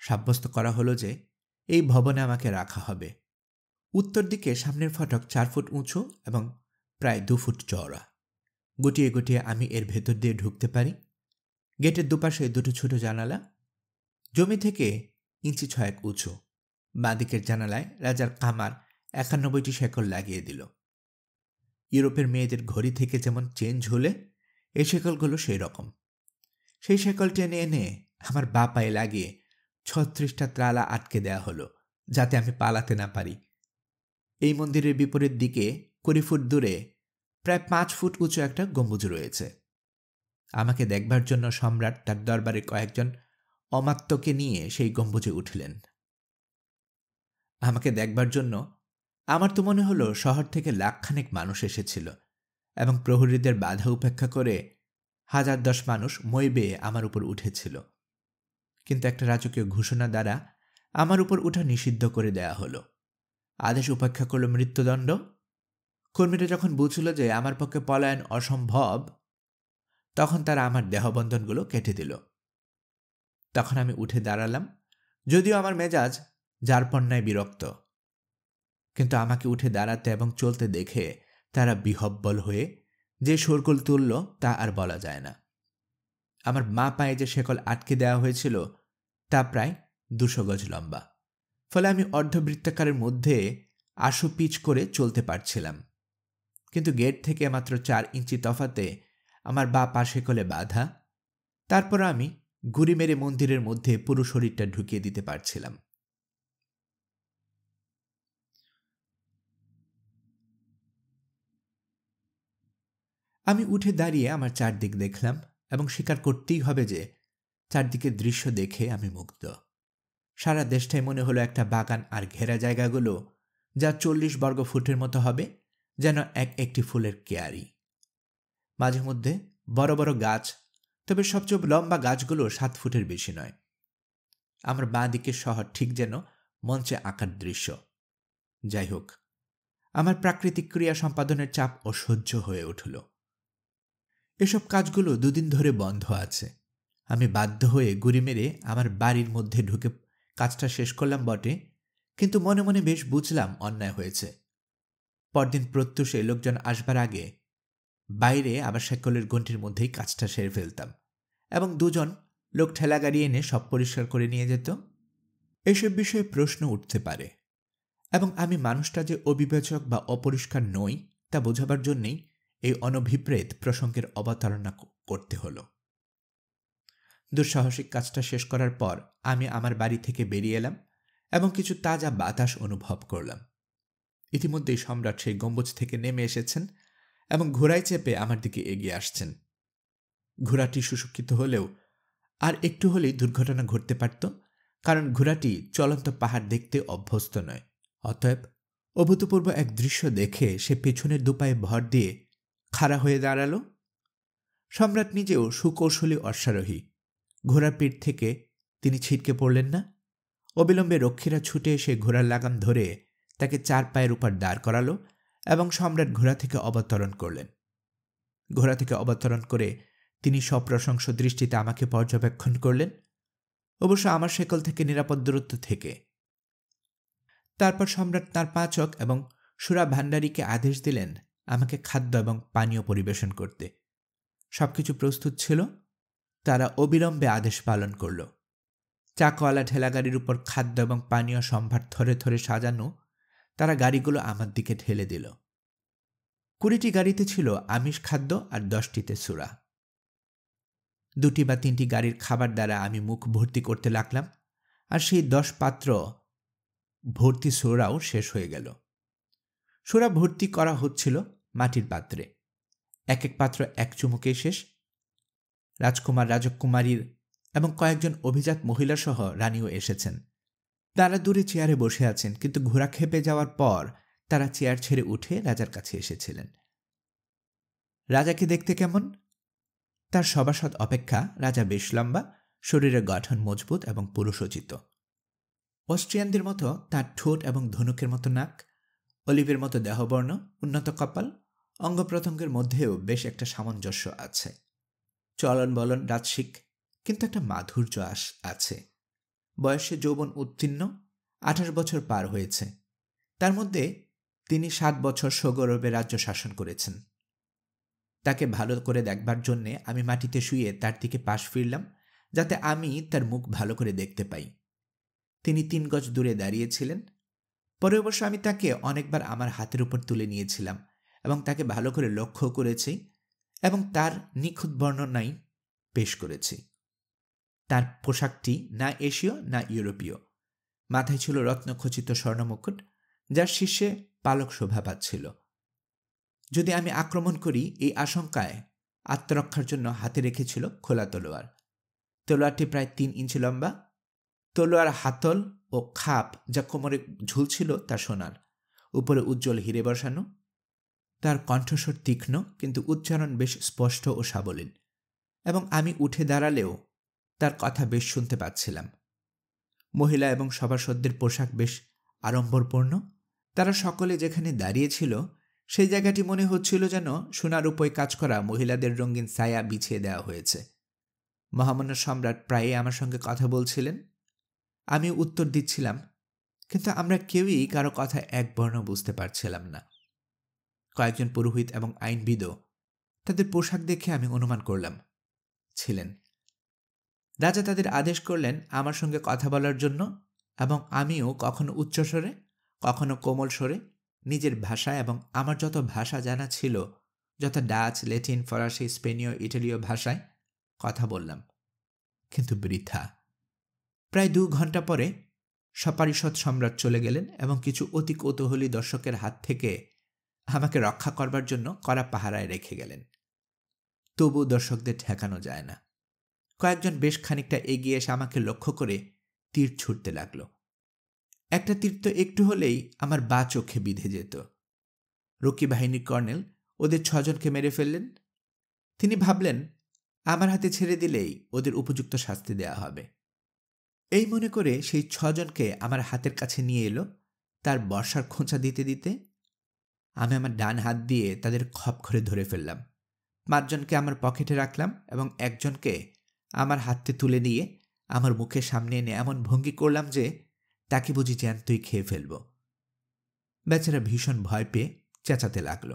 S1: সাব্যস্ত করা হলো যে এই ভবনে আমাকে রাখা হবে। উত্তর দিকে সামনের ফটক 4 ফুট উঁচু এবং প্রায় 2 ফুট চওড়া। গুটিয়ে গুটিয়ে আমি এর ভেতর দিয়ে ঢুকতে পারি। গেটের দুপাশে দুটো ছোট জানালা। জমি থেকে 6 ইঞ্চি উঁচু। বাঁদিকের জানালায় রাজার কামার 91টি শেকল লাগিয়ে দিল। ইউরোপের মেয়েদের ঘড়ি থেকে যেমন চেন ঝুলে, এই শেকলগুলো সেই রকম। সেই শেকল টেনে এনে আমার বা পায়ে লাগিয়ে 36টা ত্রালা আটকে দেয়া হলো, যাতে আমি পালাতে না পারি। এই মন্দিরের বিপরীত দিকে 20 ফুট দূরে প্রায় 5 ফুট উঁচু একটা গম্বুজ রয়েছে। আমাকে দেখবার জন্য সম্রাট তার দরবারে কয়েকজন অমাত্যকে নিয়ে সেই গম্বুজে উঠলেন। আমাকে দেখবার জন্য আমার তো মনে হলো শহর থেকে লাখখানেক মানুষ এসেছিল এবং প্রহরীদের বাধা উপেক্ষা করে 1010 মানুষ মই বেয়ে আমার উপর উঠেছিল। কিন্তু একটা রাজকীয় ঘোষণা দ্বারা আমার উপর উঠা নিষিদ্ধ করে দেয়া হলো। আদেশ উপেক্ষা করল মৃত্যুদণ্ড। কর্মীরা যখন বুঝল যে আমার পক্ষে পলায়ন অসম্ভব, তখন তারা আমার দেহবন্ধনগুলো কেটে দিল। তখন আমি উঠে দাঁড়ালাম, যদিও আমার মেজাজ যারপন্যায় বিরক্ত। কিন্তু আমাকে উঠে দাঁড়াতে এবং চলতে দেখে তারা বিহব্বল হয়ে যে শোরগোল তুলল তা আর বলা যায় না। আমার মা পায়ে যে শেকল আটকে দেওয়া হয়েছিল তা প্রায় 200 গজ লম্বা, ফলে আমি অর্ধবৃত্তাকারের মধ্যে আশু পিচ করে চলতে পারছিলাম। কিন্তু গেট থেকে মাত্র 4 ইঞ্চি তফাতে আমার বা পা শেকলে বাঁধা। তারপর আমি গুড়ি মেরে মন্দিরের মধ্যে পুরো শরীরটা ঢুকিয়ে দিতে পারছিলাম। আমি উঠে দাঁড়িয়ে আমার চারদিক দেখলাম এবং স্বীকার করতেই হবে যে চারদিকের দৃশ্য দেখে আমি মুগ্ধ। সারা দেশটাই মনে হলো একটা বাগান, আর ঘেরা জায়গাগুলো যা 40 বর্গ ফুটের মতো হবে, যেন একটি ফুলের কেয়ারি। মাঝে মধ্যে বড় বড় গাছ, তবে সবচেয়ে লম্বা গাছগুলো 7 ফুটের বেশি নয়। আমার বাঁ দিকের শহর ঠিক যেন মঞ্চে আঁকার দৃশ্য। যাই হোক, আমার প্রাকৃতিক ক্রিয়া সম্পাদনের চাপ অসহ্য হয়ে উঠল। এসব কাজগুলো 2 দিন ধরে বন্ধ আছে। আমি বাধ্য হয়ে গুড়ি মেরে আমার বাড়ির মধ্যে ঢুকে কাজটা শেষ করলাম বটে, কিন্তু মনে মনে বেশ বুঝলাম অন্যায় হয়েছে। পরদিন প্রত্যুষে লোকজন আসবার আগে বাইরে আবার শেকলের গণ্ঠির মধ্যেই কাজটা সেরে ফেলতাম এবং 2 জন লোক ঠেলা গাড়ি এনে সব পরিষ্কার করে নিয়ে যেত। এসব বিষয়ে প্রশ্ন উঠতে পারে এবং আমি মানুষটা যে অবিবেচক বা অপরিষ্কার নই তা বোঝাবার জন্যেই এই অনভিপ্রেত প্রসঙ্গের অবতারণা করতে হলো। দুঃসাহসিক কাজটা শেষ করার পর আমি আমার বাড়ি থেকে বেরিয়ে এলাম এবং কিছু তাজা বাতাস অনুভব করলাম। ইতিমধ্যেই সম্রাট সেই গম্বুজ থেকে নেমে এসেছেন এবং ঘোড়ায় চেপে আমার দিকে এগিয়ে আসছেন। ঘোড়াটি সুশিক্ষিত হলেও আর একটু হলেই দুর্ঘটনা ঘটতে পারত, কারণ ঘোড়াটি চলন্ত পাহাড় দেখতে অভ্যস্ত নয়। অতএব অভূতপূর্ব এক দৃশ্য দেখে সে পেছনের 2 পায়ে ভর দিয়ে খাড়া হয়ে দাঁড়ালো। সম্রাট নিজেও সুকৌশলী অশ্বারোহী। ঘোড়ার পিঠ থেকে তিনি ছিটকে পড়লেন না। অবিলম্বে রক্ষীরা ছুটে এসে ঘোড়ার লাগাম ধরে তাকে 4 পায়ের উপর দাঁড় করালো এবং সম্রাট ঘোড়া থেকে অবতরণ করলেন। ঘোড়া থেকে অবতরণ করে তিনি সপ্রশংস দৃষ্টিতে আমাকে পর্যবেক্ষণ করলেন, অবশ্য আমার শেকল থেকে নিরাপদ দূরত্ব থেকে। তারপর সম্রাট তাঁর পাচক এবং সুরা ভাণ্ডারীকে আদেশ দিলেন আমাকে খাদ্য এবং পানীয় পরিবেশন করতে। সবকিছু প্রস্তুত ছিল। তারা অবিলম্বে আদেশ পালন করল। চাকওয়ালা ঠেলাগাড়ির উপর খাদ্য এবং পানীয় সম্ভার থরে থরে সাজানো, তারা গাড়িগুলো আমার দিকে ঠেলে দিল। 20টি গাড়িতে ছিল আমিষ খাদ্য আর 10টিতে সুরা। 2টি বা 3টি গাড়ির খাবার দ্বারা আমি মুখ ভর্তি করতে লাগলাম, আর সেই 10 পাত্র ভর্তি সুরাও শেষ হয়ে গেল। সুরা ভর্তি করা হচ্ছিল মাটির পাত্রে। এক এক পাত্র এক চুমুকেই শেষ। রাজকুমার, রাজকুমারীর এবং কয়েকজন অভিজাত মহিলা সহ রানীও এসেছেন। তারা দূরে চেয়ারে বসে আছেন, কিন্তু ঘোড়া খেপে যাওয়ার পর তারা চেয়ার ছেড়ে উঠে রাজার কাছে এসেছিলেন। রাজাকে দেখতে কেমন? তার সভাসদ অপেক্ষা রাজা বেশ লম্বা, শরীরের গঠন মজবুত এবং পুরুষোচিত। অস্ট্রিয়ানদের মতো তার ঠোঁট এবং ধনুকের মতো নাক, অলিভের মতো দেহবর্ণ, উন্নত কপাল, অঙ্গ প্রত্যঙ্গের মধ্যেও বেশ একটা সামঞ্জস্য আছে। চলন বলন রাজসিক, কিন্তু একটা মাধুর্য আছে। বয়সে যৌবন উত্তীর্ণ, 28 বছর পার হয়েছে। তার মধ্যে তিনি 7 বছর সগৌরবে রাজ্য শাসন করেছেন। তাকে ভালো করে দেখবার জন্যে আমি মাটিতে শুয়ে তার দিকে পাশ ফিরলাম, যাতে আমি তার মুখ ভালো করে দেখতে পাই। তিনি 3 গজ দূরে দাঁড়িয়েছিলেন। পরে অবশ্য আমি তাকে অনেকবার আমার হাতের উপর তুলে নিয়েছিলাম এবং তাকে ভালো করে লক্ষ্য করেছি এবং তার নিখুঁত বর্ণনাই পেশ করেছি। তার পোশাকটি না এশীয় না ইউরোপীয়। মাথায় ছিল রত্নখচিত স্বর্ণমুকুট, যার শীর্ষে পালক শোভা পাচ্ছিল। যদি আমি আক্রমণ করি এই আশঙ্কায় আত্মরক্ষার জন্য হাতে রেখেছিল খোলা তলোয়ার। তলোয়ারটি প্রায় 3 ইঞ্চি লম্বা। তলোয়ার হাতল ও খাপ যা কোমরে ঝুলছিল তা সোনার, উপরে উজ্জ্বল হিরে বসানো। তার কণ্ঠস্বর তীক্ষ্ণ, কিন্তু উচ্চারণ বেশ স্পষ্ট ও সাবলীল, এবং আমি উঠে দাঁড়ালেও তার কথা বেশ শুনতে পাচ্ছিলাম। মহিলা এবং সভাসদদের পোশাক বেশ আড়ম্বরপূর্ণ। তারা সকলে যেখানে দাঁড়িয়েছিল সেই জায়গাটি মনে হচ্ছিল যেন সোনার উপরে কাজ করা মহিলাদের রঙিন ছায়া বিছিয়ে দেওয়া হয়েছে। মহামান্য সম্রাট প্রায়ই আমার সঙ্গে কথা বলছিলেন। আমি উত্তর দিচ্ছিলাম, কিন্তু আমরা কেউই কারো কথা এক বর্ণ বুঝতে পারছিলাম না। কয়েকজন পুরোহিত এবং আইনবিদও তাদের পোশাক দেখে আমি অনুমান করলাম ছিলেন। রাজা তাদের আদেশ করলেন আমার সঙ্গে কথা বলার জন্য, এবং আমিও কখনো উচ্চস্বরে কখনো কোমল স্বরে নিজের ভাষা এবং আমার যত ভাষা জানা ছিল, যত ডাচ, ল্যাটিন, ফরাসি, স্পেনীয়, ইটালীয় ভাষায় কথা বললাম, কিন্তু বৃথা। প্রায় 2 ঘন্টা পরে সপারিষদ সম্রাট চলে গেলেন এবং কিছু অতি কৌতূহলী দর্শকের হাত থেকে আমাকে রক্ষা করবার জন্য কড়া পাহারায় রেখে গেলেন। তবু দর্শকদের ঠেকানো যায় না। কয়েকজন বেশ খানিকটা এগিয়ে এসে আমাকে লক্ষ্য করে তীর ছুটতে লাগল। একটা তীর তো একটু হলেই আমার বা চোখে বিঁধে যেত। রক্ষী বাহিনীর কর্নেল ওদের 6 জনকে মেরে ফেললেন। তিনি ভাবলেন আমার হাতে ছেড়ে দিলেই ওদের উপযুক্ত শাস্তি দেয়া হবে। এই মনে করে সেই 6 জনকে আমার হাতের কাছে নিয়ে এলো তার বর্ষার খোঁচা দিতে দিতে। আমি আমার ডান হাত দিয়ে তাদের খপ করে ধরে ফেললাম। 5 জনকে আমার পকেটে রাখলাম এবং একজনকে আমার হাতে তুলে নিয়ে আমার মুখের সামনে এনে এমন ভঙ্গি করলাম যে তাকে বুঝি জ্যান্তই খেয়ে ফেলব। বেচারা ভীষণ ভয় পেয়ে চেঁচাতে লাগল।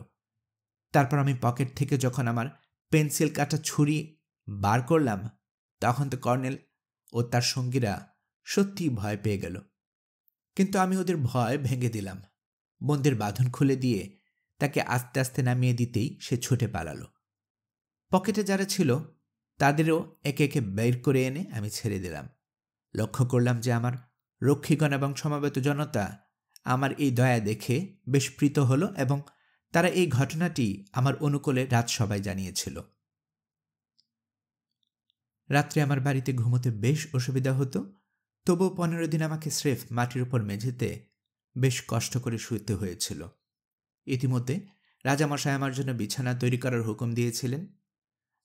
S1: তারপর আমি পকেট থেকে যখন আমার পেন্সিল কাটা ছুরি বার করলাম, তখন তো কর্নেল ও তার সঙ্গীরা সত্যিই ভয় পেয়ে গেল। কিন্তু আমি ওদের ভয় ভেঙে দিলাম। বন্দির বাঁধন খুলে দিয়ে তাকে আস্তে আস্তে নামিয়ে দিতেই সে ছুটে পালালো। পকেটে যারা ছিল তাদেরও একে একে বের করে এনে আমি ছেড়ে দিলাম। লক্ষ্য করলাম যে আমার রক্ষীগণ এবং সমবেত জনতা আমার এই দয়া দেখে বেশ প্রীত হল এবং তারা এই ঘটনাটি আমার অনুকূলে রাজসভায় জানিয়েছিল। রাত্রে আমার বাড়িতে ঘুমোতে বেশ অসুবিধা হতো, তবুও 15 দিন আমাকে স্রেফ মাটির উপর মেঝেতে বেশ কষ্ট করে শুতে হয়েছিল। ইতিমধ্যে রাজামশাই আমার জন্য বিছানা তৈরি করার হুকুম দিয়েছিলেন।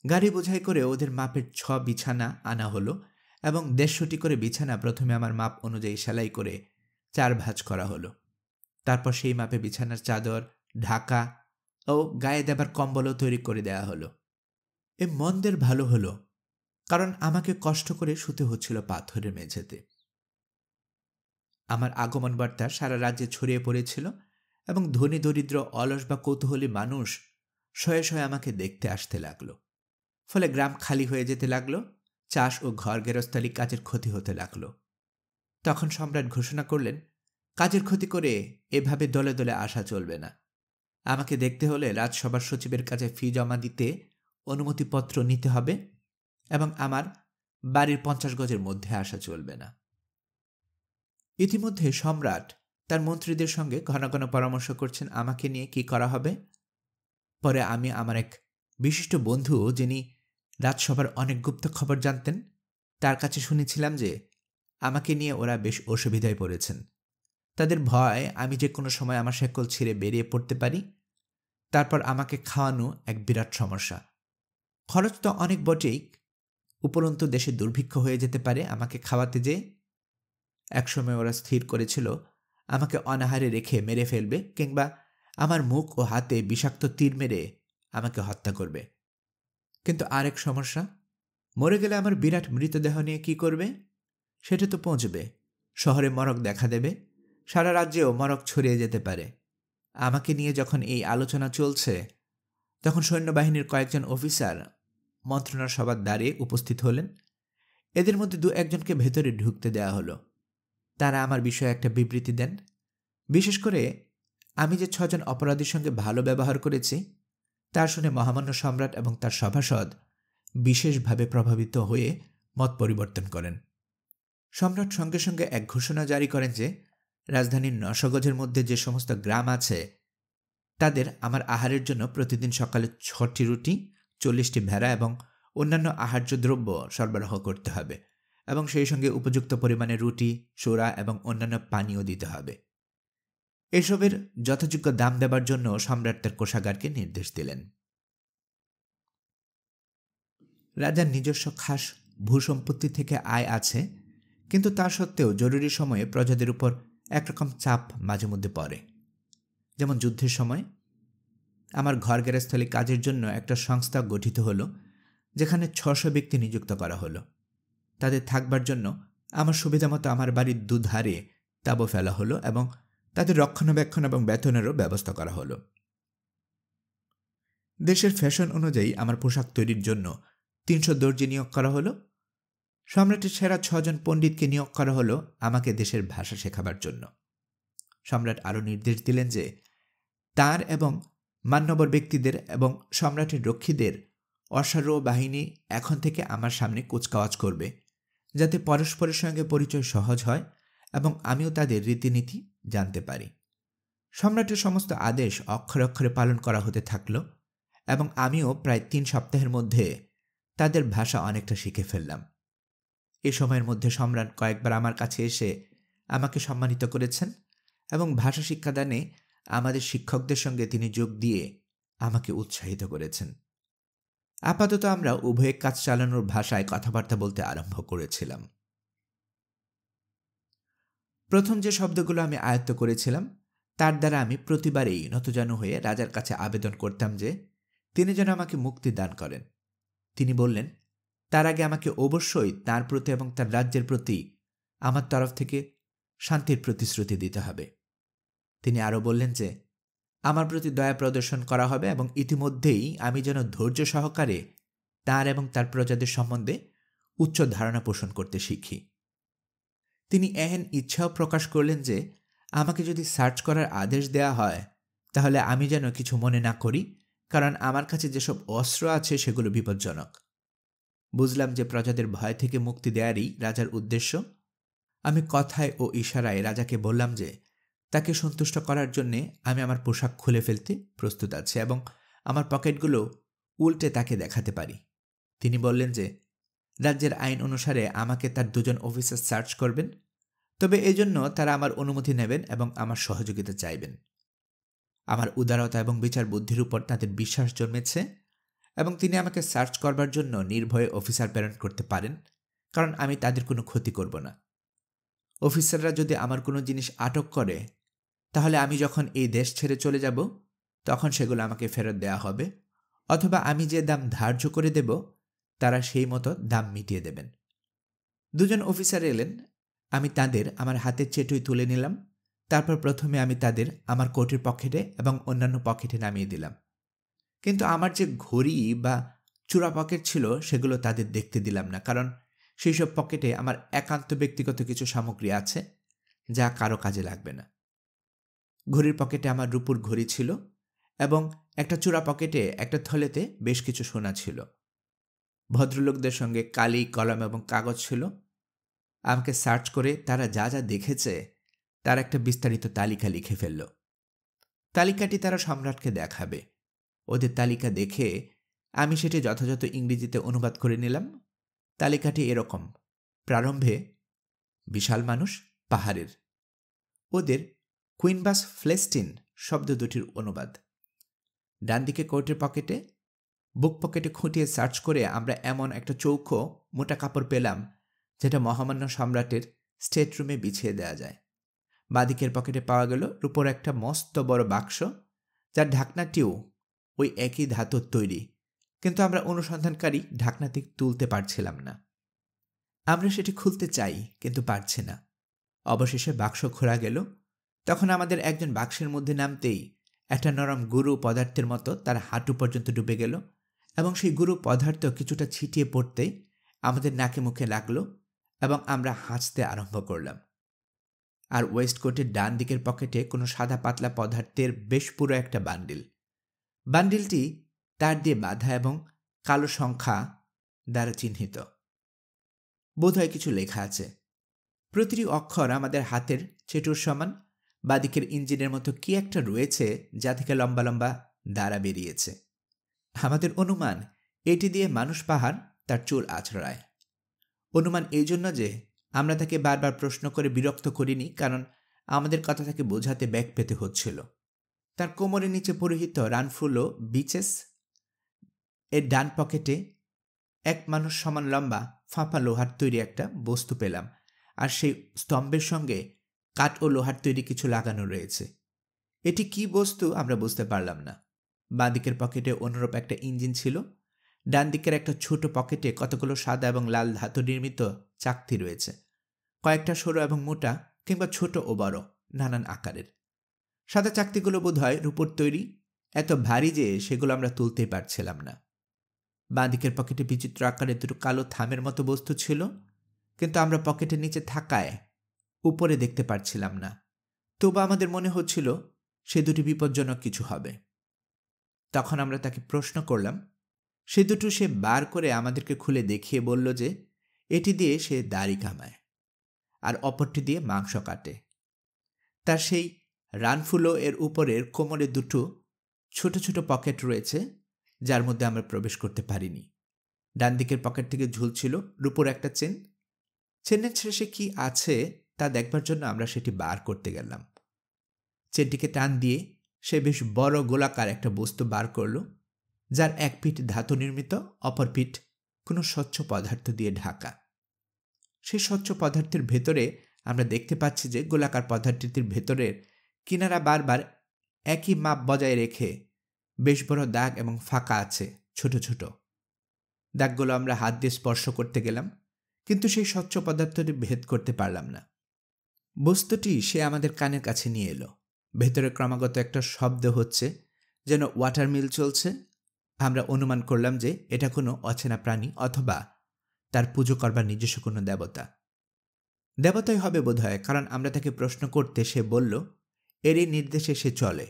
S1: গাড়ি বোঝাই করে ওদের মাপের 6 বিছানা আনা হলো এবং 150টি করে বিছানা প্রথমে আমার মাপ অনুযায়ী সেলাই করে 4 ভাঁজ করা হলো। তারপর সেই মাপে বিছানার চাদর, ঢাকা ও গায়ে দেবার কম্বলও তৈরি করে দেয়া হলো। এ মন্দের ভালো হলো, কারণ আমাকে কষ্ট করে শুতে হচ্ছিল পাথরের মেঝেতে। আমার আগমন বার্তা সারা রাজ্যে ছড়িয়ে পড়েছিল এবং ধনী দরিদ্র, অলস বা কৌতূহলী মানুষ শয়ে শয়ে আমাকে দেখতে আসতে লাগল। ফলে গ্রাম খালি হয়ে যেতে লাগলো, চাষ ও ঘর গেরস্তালি কাজের ক্ষতি হতে লাগলো। তখন সম্রাট ঘোষণা করলেন, কাজের ক্ষতি করে এভাবে দলে দলে আসা চলবে না। আমাকে দেখতে হলে রাজসভার সচিবের কাছে ফি জমা দিতে অনুমতিপত্র নিতে হবে এবং আমার বাড়ির 50 গজের মধ্যে আসা চলবে না। ইতিমধ্যে সম্রাট তার মন্ত্রীদের সঙ্গে ঘন ঘন পরামর্শ করছেন আমাকে নিয়ে কি করা হবে। পরে আমি আমার এক বিশিষ্ট বন্ধু, যিনি রাজসভার অনেক গুপ্ত খবর জানতেন, তার কাছে শুনেছিলাম যে আমাকে নিয়ে ওরা বেশ অসুবিধায় পড়েছেন। তাদের ভয় আমি যে কোনো সময় আমার শেকল ছিঁড়ে বেরিয়ে পড়তে পারি। তারপর আমাকে খাওয়ানো এক বিরাট সমস্যা। খরচ তো অনেক বটেই, উপরন্তু দেশে দুর্ভিক্ষ হয়ে যেতে পারে আমাকে খাওয়াতে যেয়ে। একসময় ওরা স্থির করেছিল আমাকে অনাহারে রেখে মেরে ফেলবে, কিংবা আমার মুখ ও হাতে বিষাক্ত তীর মেরে আমাকে হত্যা করবে। কিন্তু আরেক সমস্যা, মরে গেলে আমার বিরাট মৃতদেহ নিয়ে কি করবে? সেটা তো পৌঁছবে, শহরে মরক দেখা দেবে, সারা রাজ্যেও মরক ছড়িয়ে যেতে পারে। আমাকে নিয়ে যখন এই আলোচনা চলছে, তখন সৈন্যবাহিনীর কয়েকজন অফিসার মন্ত্রণা সভার দ্বারে উপস্থিত হলেন। এদের মধ্যে 2-1জনকে ভেতরে ঢুকতে দেওয়া হলো। তারা আমার বিষয়ে একটা বিবৃতি দেন। বিশেষ করে আমি যে 6 জন অপরাধীর সঙ্গে ভালো ব্যবহার করেছি তা শুনে মহামান্য সম্রাট এবং তার সভাসদ বিশেষভাবে প্রভাবিত হয়ে মত পরিবর্তন করেন। সম্রাট সঙ্গে সঙ্গে এক ঘোষণা জারি করেন যে রাজধানীর 900 গজের মধ্যে যে সমস্ত গ্রাম আছে তাদের আমার আহারের জন্য প্রতিদিন সকালে 6টি রুটি, 40টি ভেড়া এবং অন্যান্য আহার্য দ্রব্য সরবরাহ করতে হবে এবং সেই সঙ্গে উপযুক্ত পরিমাণে রুটি, সোড়া এবং অন্যান্য পানীয় দিতে হবে। এসবের যথাযোগ্য দাম দেবার জন্য সম্রাট তার কোষাগারকে নির্দেশ দিলেন। রাজার নিজস্ব খাস ভূসম্পত্তি থেকে আয় আছে, কিন্তু তা সত্ত্বেও জরুরি সময়ে প্রজাদের উপর একরকম চাপ মাঝে মধ্যে পড়ে। যেমন যুদ্ধের সময় আমার ঘর গেরস্থলে কাজের জন্য একটা সংস্থা গঠিত হলো, যেখানে 600 ব্যক্তি নিযুক্ত করা হলো। তাদের থাকবার জন্য আমার সুবিধামতো আমার বাড়ির দুধারে তাঁবু ফেলা হলো এবং তাদের রক্ষণাবেক্ষণ এবং বেতনেরও ব্যবস্থা করা হলো। দেশের ফ্যাশন অনুযায়ী আমার পোশাক তৈরির জন্য 300 দর্জি নিয়োগ করা হলো। সম্রাটের সেরা 6 জন পণ্ডিতকে নিয়োগ করা হলো আমাকে দেশের ভাষা শেখাবার জন্য। সম্রাট আরও নির্দেশ দিলেন যে তার এবং মান্যবর ব্যক্তিদের এবং সম্রাটের রক্ষীদের অশ্বারোহ বাহিনী এখন থেকে আমার সামনে কুচকাওয়াজ করবে, যাতে পরস্পরের সঙ্গে পরিচয় সহজ হয় এবং আমিও তাদের রীতিনীতি জানতে পারি। সম্রাটের সমস্ত আদেশ অক্ষরে অক্ষরে পালন করা হতে থাকল এবং আমিও প্রায় 3 সপ্তাহের মধ্যে তাদের ভাষা অনেকটা শিখে ফেললাম। এ সময়ের মধ্যে সম্রাট কয়েকবার আমার কাছে এসে আমাকে সম্মানিত করেছেন এবং ভাষা শিক্ষাদানে আমাদের শিক্ষকদের সঙ্গে তিনি যোগ দিয়ে আমাকে উৎসাহিত করেছেন। আপাতত আমরা উভয়ে কাজ চালানোর ভাষায় কথাবার্তা বলতে আরম্ভ করেছিলাম। প্রথম যে শব্দগুলো আমি আয়ত্ত করেছিলাম তার দ্বারা আমি প্রতিবারেই নতজানু হয়ে রাজার কাছে আবেদন করতাম যে তিনি যেন আমাকে মুক্তি দান করেন। তিনি বললেন তার আগে আমাকে অবশ্যই তার প্রতি এবং তার রাজ্যের প্রতি আমার তরফ থেকে শান্তির প্রতিশ্রুতি দিতে হবে। তিনি আরও বললেন যে আমার প্রতি দয়া প্রদর্শন করা হবে এবং ইতিমধ্যেই আমি যেন ধৈর্য সহকারে তার এবং তার প্রজাদের সম্বন্ধে উচ্চ ধারণা পোষণ করতে শিখি। তিনি এহেন ইচ্ছাও প্রকাশ করলেন যে আমাকে যদি সার্চ করার আদেশ দেয়া হয় তাহলে আমি যেন কিছু মনে না করি, কারণ আমার কাছে যেসব অস্ত্র আছে সেগুলো বিপজ্জনক। বুঝলাম যে প্রজাদের ভয় থেকে মুক্তি দেয়ারই রাজার উদ্দেশ্য। আমি কথায় ও ইশারায় রাজাকে বললাম যে তাকে সন্তুষ্ট করার জন্যে আমি আমার পোশাক খুলে ফেলতে প্রস্তুত আছি এবং আমার পকেটগুলো উল্টে তাকে দেখাতে পারি। তিনি বললেন যে রাজ্যের আইন অনুসারে আমাকে তার 2 জন অফিসার সার্চ করবেন, তবে এজন্য তারা আমার অনুমতি নেবেন এবং আমার সহযোগিতা চাইবেন। আমার উদারতা এবং বিচার বুদ্ধির উপর তাদের বিশ্বাস জন্মেছে এবং তিনি আমাকে সার্চ করবার জন্য নির্ভয়ে অফিসার প্রেরণ করতে পারেন, কারণ আমি তাদের কোনো ক্ষতি করব না। অফিসাররা যদি আমার কোনো জিনিস আটক করে তাহলে আমি যখন এই দেশ ছেড়ে চলে যাব তখন সেগুলো আমাকে ফেরত দেয়া হবে, অথবা আমি যে দাম ধার্য করে দেব তারা সেই মতো দাম মিটিয়ে দেবেন। 2 জন অফিসার এলেন। আমি তাদের আমার হাতের চেটুই তুলে নিলাম। তারপর প্রথমে আমি তাদের আমার কোটের পকেটে এবং অন্যান্য পকেটে নামিয়ে দিলাম, কিন্তু আমার যে ঘড়ি বা চূড়া পকেট ছিল সেগুলো তাদের দেখতে দিলাম না, কারণ সেই সব পকেটে আমার একান্ত ব্যক্তিগত কিছু সামগ্রী আছে যা কারো কাজে লাগবে না। ঘড়ির পকেটে আমার রূপোর ঘড়ি ছিল এবং একটা চূড়া পকেটে একটা থলেতে বেশ কিছু সোনা ছিল। ভদ্রলোকদের সঙ্গে কালি, কলম এবং কাগজ ছিল। আমাকে সার্চ করে তারা যা যা দেখেছে তার একটা বিস্তারিত তালিকা লিখে ফেলল। তালিকাটি তারা সম্রাটকে দেখাবে। ওদের তালিকা দেখে আমি সেটি যথাযথ ইংরেজিতে অনুবাদ করে নিলাম। তালিকাটি এরকম: প্রারম্ভে বিশাল মানুষ, পাহাড়ের। ওদের কুইনবাস ফ্লেস্টিন শব্দ দুটির অনুবাদ। ডান দিকে কোটের পকেটে, বুক পকেটে খুঁটিয়ে সার্চ করে আমরা এমন একটা চৌখো মোটা কাপড় পেলাম যেটা মহামান্য সম্রাটের স্টেট রুমে বিছিয়ে দেওয়া যায়। বাঁদিকের পকেটে পাওয়া গেল রূপোর একটা মস্ত বড় বাক্স, যার ঢাকনাটিও ওই একই ধাতুর তৈরি, কিন্তু আমরা অনুসন্ধানকারী ঢাকনাটি তুলতে পারছিলাম না। আমরা সেটি খুলতে চাই কিন্তু পারছি না। অবশেষে বাক্স খোলা গেল। তখন আমাদের একজন বাক্সের মধ্যে নামতেই একটা নরম গুরু পদার্থের মতো তার হাঁটু পর্যন্ত ডুবে গেল এবং সেই গুরু পদার্থ কিছুটা ছিটিয়ে পড়তেই আমাদের নাকে মুখে লাগলো এবং আমরা হাসতে আরম্ভ করলাম। আর ওয়েস্টকোটের ডান দিকের পকেটে কোনো সাদা পাতলা পদার্থের বেশ পুরো একটা বান্ডিল। বান্ডিলটি তার দিয়ে বাঁধা এবং কালো সংখ্যা দ্বারা চিহ্নিত। বোধহয় কিছু লেখা আছে। প্রতিটি অক্ষর আমাদের হাতের চেটুর সমান। বাদিকের ইঞ্জিনের মতো কি একটা রয়েছে যা থেকে লম্বা লম্বা দ্বারা বেরিয়েছে। আমাদের অনুমান এটি দিয়ে মানুষ পাহাড় তার চুল আছড়ায়। অনুমান এই জন্য যে আমরা তাকে বারবার প্রশ্ন করে বিরক্ত করিনি, কারণ আমাদের কথা তাকে বোঝাতে ব্যাগ পেতে হচ্ছিল। তার কোমরের নিচে পরিহিত রানফুলো বিচেস এর ডান পকেটে এক মানুষ সমান লম্বা ফাঁপা লোহার তৈরি একটা বস্তু পেলাম, আর সেই স্তম্ভের সঙ্গে কাঠ ও লোহার তৈরি কিছু লাগানো রয়েছে। এটি কি বস্তু আমরা বুঝতে পারলাম না। বাঁ দিকের পকেটে অনুরূপ একটা ইঞ্জিন ছিল। ডান দিকের একটা ছোট পকেটে কতগুলো সাদা এবং লাল ধাতু নির্মিত চাকতি রয়েছে, কয়েকটা সরু এবং মোটা কিংবা ছোট ও বড় নানান আকারের। সাদা চাকতিগুলো বোধহয় রূপোর তৈরি, এত ভারী যে সেগুলো আমরা তুলতেই পারছিলাম না। বাঁ দিকের পকেটে বিচিত্র আকারের দুটো কালো থামের মতো বস্তু ছিল, কিন্তু আমরা পকেটের নিচে থাকায় উপরে দেখতে পারছিলাম না। তবু আমাদের মনে হচ্ছিল সে দুটি বিপজ্জনক কিছু হবে। তখন আমরা তাকে প্রশ্ন করলাম। সে দুটো সে বার করে আমাদেরকে খুলে দেখিয়ে বলল যে এটি দিয়ে সে দাড়ি কামায় আর অপরটি দিয়ে মাংস কাটে। তার সেই রানফুলো এর উপরের কোমরে দুটো ছোট ছোট পকেট রয়েছে যার মধ্যে আমরা প্রবেশ করতে পারিনি। ডান দিকের পকেট থেকে ঝুলছিল রূপোর একটা চেন। চেনের শেষে কি আছে তা দেখবার জন্য আমরা সেটি বার করতে গেলাম। চেনটিকে টান দিয়ে সে বেশ বড় গোলাকার একটা বস্তু বার করল, যার এক পিঠ ধাতু নির্মিত, অপর পিঠ কোনো স্বচ্ছ পদার্থ দিয়ে ঢাকা। সেই স্বচ্ছ পদার্থের ভেতরে আমরা দেখতে পাচ্ছি যে গোলাকার পদার্থটির ভেতরের কিনারা বারবার একই মাপ বজায় রেখে বেশ বড় দাগ এবং ফাঁকা আছে ছোট ছোট। দাগগুলো আমরা হাত দিয়ে স্পর্শ করতে গেলাম, কিন্তু সেই স্বচ্ছ পদার্থটি ভেদ করতে পারলাম না। বস্তুটি সে আমাদের কানের কাছে নিয়ে এলো। ভেতরে ক্রমাগত একটা শব্দ হচ্ছে, যেন ওয়াটার মিল চলছে। আমরা অনুমান করলাম যে এটা কোনো অচেনা প্রাণী অথবা তার পুজো করবার নিজস্ব কোনো দেবতা। দেবতাই হবে বোধহয়, কারণ আমরা তাকে প্রশ্ন করতে সে বলল এরই নির্দেশে সে চলে।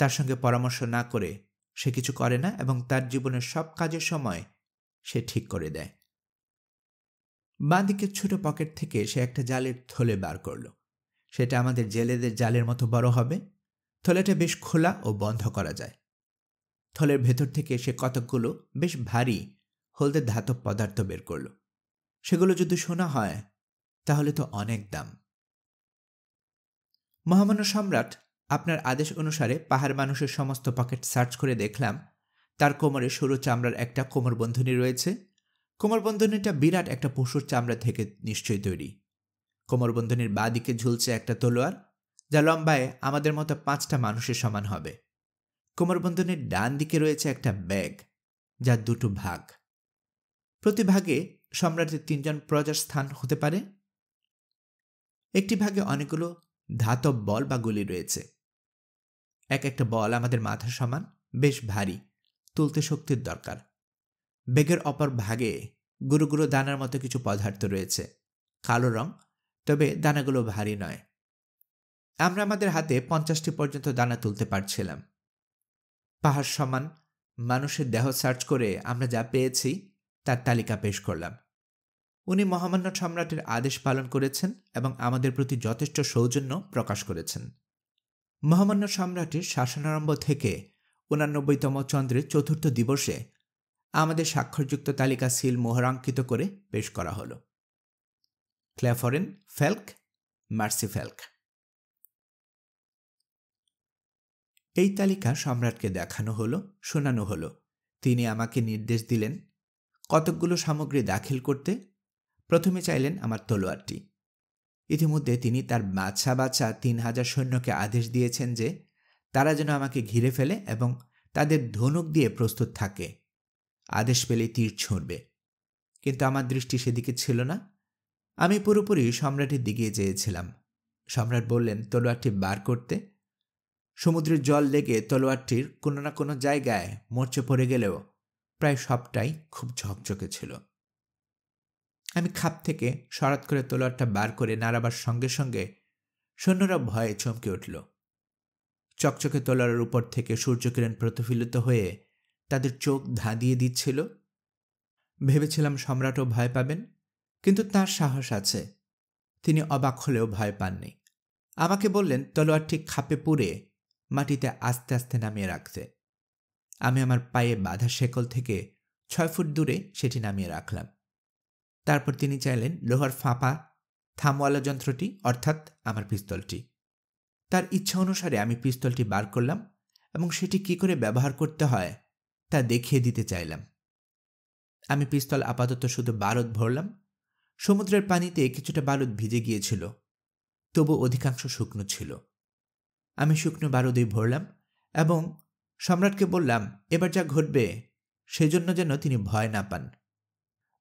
S1: তার সঙ্গে পরামর্শ না করে সে কিছু করে না এবং তার জীবনের সব কাজের সময় সে ঠিক করে দেয়। বাঁ দিকের ছোট পকেট থেকে সে একটা জালের থলে বার করল। সেটা আমাদের জেলেদের জালের মতো বড় হবে। থলেটা বেশ খোলা ও বন্ধ করা যায়। থলের ভেতর থেকে সে কতকগুলো বেশ ভারী হলদে ধাতব পদার্থ বের করল। সেগুলো যদি সোনা হয় তাহলে তো অনেক দাম। মহামান্য সম্রাট, আপনার আদেশ অনুসারে পাহাড় মানুষের সমস্ত পকেট সার্চ করে দেখলাম তার কোমরে সরু চামড়ার একটা কোমরবন্ধনী রয়েছে। কোমরবন্ধনীটা বিরাট একটা পশুর চামড়া থেকে নিশ্চয়ই তৈরি। কোমরবন্ধনীর বাঁ দিকে ঝুলছে একটা তলোয়ার, যা লম্বায় আমাদের মতো 5টা মানুষের সমান হবে। কোমরবন্ধনীর ডান দিকে রয়েছে একটা ব্যাগ, যার দুটো ভাগ। প্রতি ভাগে সম্রাটের 3 জন প্রজার স্থান হতে পারে। একটি ভাগে অনেকগুলো ধাতব বল বা গুলি রয়েছে। এক একটা বল আমাদের মাথা সমান, বেশ ভারী, তুলতে শক্তির দরকার। ব্যাগের অপর ভাগে গুঁড়ো গুঁড়ো দানার মতো কিছু পদার্থ রয়েছে, কালো রং, তবে দানাগুলো ভারী নয়। আমরা আমাদের হাতে 50টি পর্যন্ত দানা তুলতে পারছিলাম। পাহাড় সমান মানুষের দেহ সার্চ করে আমরা যা পেয়েছি তার তালিকা পেশ করলাম। উনি মহামান্য সম্রাটের আদেশ পালন করেছেন এবং আমাদের প্রতি যথেষ্ট সৌজন্য প্রকাশ করেছেন। মহামান্য সম্রাটের শাসনারম্ভ থেকে 89তম চন্দ্রের 4র্থ দিবসে আমাদের স্বাক্ষরযুক্ত তালিকা সিল মোহরাঙ্কিত করে পেশ করা হল। ক্ল্যাফরেন ফেল্ক, মার্সি ফেল্ক। এই তালিকা সম্রাটকে দেখানো হলো, শোনানো হলো। তিনি আমাকে নির্দেশ দিলেন কতকগুলো সামগ্রী দাখিল করতে। প্রথমে চাইলেন আমার তলোয়ারটি। ইতিমধ্যে তিনি তার বাছা 3000 সৈন্যকে আদেশ দিয়েছেন যে তারা যেন আমাকে ঘিরে ফেলে এবং তাদের ধনুক দিয়ে প্রস্তুত থাকে। আদেশ পেলে তীর ছুঁড়বে। কিন্তু আমার দৃষ্টি সেদিকে ছিল না। আমি পুরোপুরি সম্রাটের দিকে চেয়েছিলাম। সম্রাট বললেন তলোয়ারটি বার করতে। সমুদ্রের জল লেগে তলোয়ারটির কোনো না কোনো জায়গায় মরচে পড়ে গেলেও প্রায় সবটাই খুব ঝকঝকে ছিল। আমি খাপ থেকে সরাত করে তলোয়ারটা বার করে নাড়াবার সঙ্গে সঙ্গে সৈন্যরা ভয়ে চমকে উঠল। চকচকে তলোয়ারের উপর থেকে সূর্যকিরণ প্রতিফলিত হয়ে তাদের চোখ ধাঁধিয়ে দিচ্ছিল। ভেবেছিলাম সম্রাটও ভয় পাবেন, কিন্তু তার সাহস আছে। তিনি অবাক হলেও ভয় পাননি। আমাকে বললেন তলোয়ারটি খাপে পুরে মাটিতে আস্তে আস্তে নামিয়ে রাখতে। আমি আমার পায়ে বাঁধা শেকল থেকে 6 ফুট দূরে সেটি নামিয়ে রাখলাম। তারপর তিনি চাইলেন লোহার ফাঁপা থামওয়ালা যন্ত্রটি, অর্থাৎ আমার পিস্তলটি। তার ইচ্ছা অনুসারে আমি পিস্তলটি বার করলাম এবং সেটি কি করে ব্যবহার করতে হয় তা দেখিয়ে দিতে চাইলাম। আমি পিস্তল আপাতত শুধু বারুদ ভরলাম। সমুদ্রের পানিতে কিছুটা বারুদ ভিজে গিয়েছিল, তবু অধিকাংশ শুকনো ছিল। আমি শুকনো বারুদই ভরলাম এবং সম্রাটকে বললাম এবার যা ঘটবে সেজন্য যেন তিনি ভয় না পান।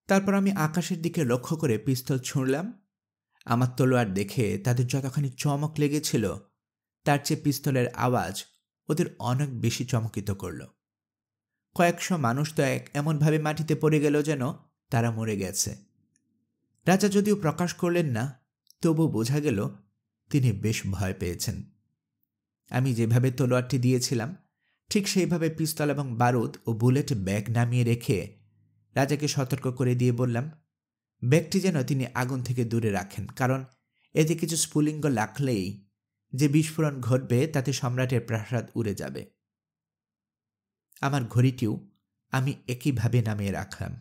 S1: তারপর আমি আকাশের দিকে লক্ষ্য করে পিস্তল ছুঁড়লাম। আমার তলোয়ার দেখে তাদের যতখানি চমক লেগেছিল তার চেয়ে পিস্তলের আওয়াজ ওদের অনেক বেশি চমকিত করল। কয়েকশো মানুষ তো এমনভাবে মাটিতে পড়ে গেল যেন তারা মরে গেছে। রাজা যদিও প্রকাশ করলেন না, তবু বোঝা গেল তিনি বেশ ভয় পেয়েছেন। আমি যেভাবে তলোয়ারটি দিয়েছিলাম ঠিক সেইভাবে পিস্তল এবং বারুদ ও বুলেট ব্যাগ নামিয়ে রেখে রাজাকে সতর্ক করে দিয়ে বললাম ব্যাগটি যেন তিনি আগুন থেকে দূরে রাখেন, কারণ এতে কিছু স্ফুলিঙ্গ লাগলেই যে বিস্ফোরণ ঘটবে তাতে সম্রাটের প্রাসাদ উড়ে যাবে। আমার ঘড়িটিও আমি একইভাবে নামিয়ে রাখলাম।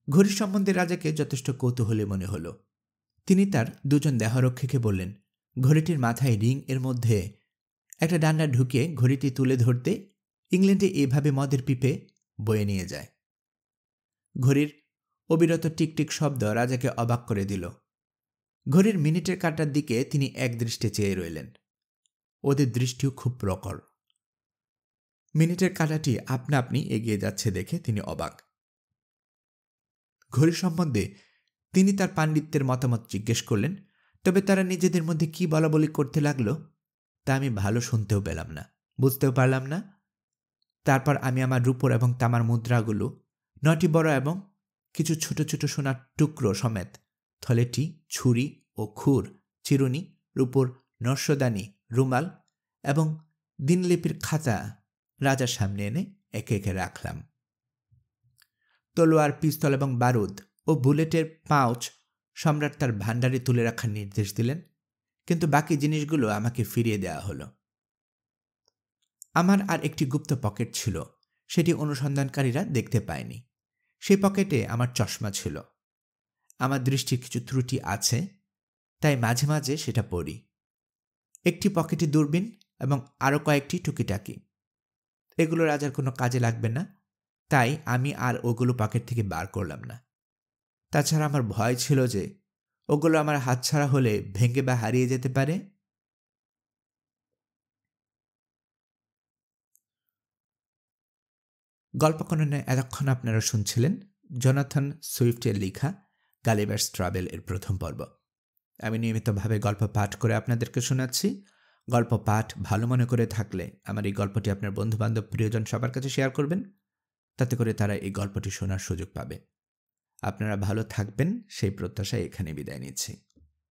S1: ঘড়ি সম্বন্ধে রাজাকে যথেষ্ট কৌতূহলী মনে হল। তিনি তার 2 জন দেহরক্ষীকে বললেন ঘড়িটির মাথায় রিং এর মধ্যে একটা ডান্ডা ঢুকিয়ে ঘড়িটি তুলে ধরতে ইংল্যান্ডে এভাবে মদের পিপে বয়ে নিয়ে যায়। ঘড়ির অবিরত টিকটিক শব্দ রাজাকে অবাক করে দিল। ঘড়ির মিনিটের কাঁটার দিকে তিনি একদৃষ্টে চেয়ে রইলেন। ওদের দৃষ্টিও খুব প্রখর। মিনিটের কাঁটাটি আপনা আপনি এগিয়ে যাচ্ছে দেখে তিনি অবাক। ঘড়ি সম্বন্ধে তিনি তার পাণ্ডিত্যের মতামত জিজ্ঞেস করলেন, তবে তারা নিজেদের মধ্যে কি বলাবলি করতে লাগলো তা আমি ভালো শুনতেও পেলাম না, বুঝতেও পারলাম না। তারপর আমি আমার রূপোর এবং তামার মুদ্রাগুলো 9টি বড় এবং কিছু ছোট ছোট সোনার টুকরো সমেত থলেটি, ছুরি ও খুর, চিরুনি, রূপোর নর্শদানি, রুমাল এবং দিনলিপির খাতা রাজার সামনে এনে একে একে রাখলাম। তলোয়ার, পিস্তল এবং বারুদ ও বুলেটের পাউচ সম্রাট তার ভাণ্ডারে তুলে রাখার নির্দেশ দিলেন, কিন্তু বাকি জিনিসগুলো আমাকে ফিরিয়ে দেওয়া হলো। আমার আর একটি গুপ্ত পকেট ছিল, সেটি অনুসন্ধানকারীরা দেখতে পায়নি। সেই পকেটে আমার চশমা ছিল। আমার দৃষ্টির কিছু ত্রুটি আছে, তাই মাঝে মাঝে সেটা পড়ি। একটি পকেটে দূরবীন এবং আরও কয়েকটি টুকিটাকি। এগুলো রাজার কোনো কাজে লাগবে না, তাই আমি আর ওগুলো পকেট থেকে বার করলাম না। তাছাড়া আমার ভয় ছিল যে ওগুলো আমার হাতছাড়া হলে ভেঙে বা হারিয়ে যেতে পারে। গল্পকণনে এতক্ষণ আপনারা শুনছিলেন জোনাথন সুইফটের লেখা গালিভারস ট্রাভেল এর প্রথম পর্ব। আমি নিয়মিতভাবে গল্প পাঠ করে আপনাদেরকে শোনাচ্ছি। গল্প পাঠ ভালো মনে করে থাকলে আমার এই গল্পটি আপনার বন্ধুবান্ধব, প্রিয়জন সবার কাছে শেয়ার করবেন, তাতে করে তারা এই গল্পটি শোনার সুযোগ পাবে। আপনারা ভালো থাকবেন সেই প্রত্যাশায় এখানে বিদায় নিচ্ছি।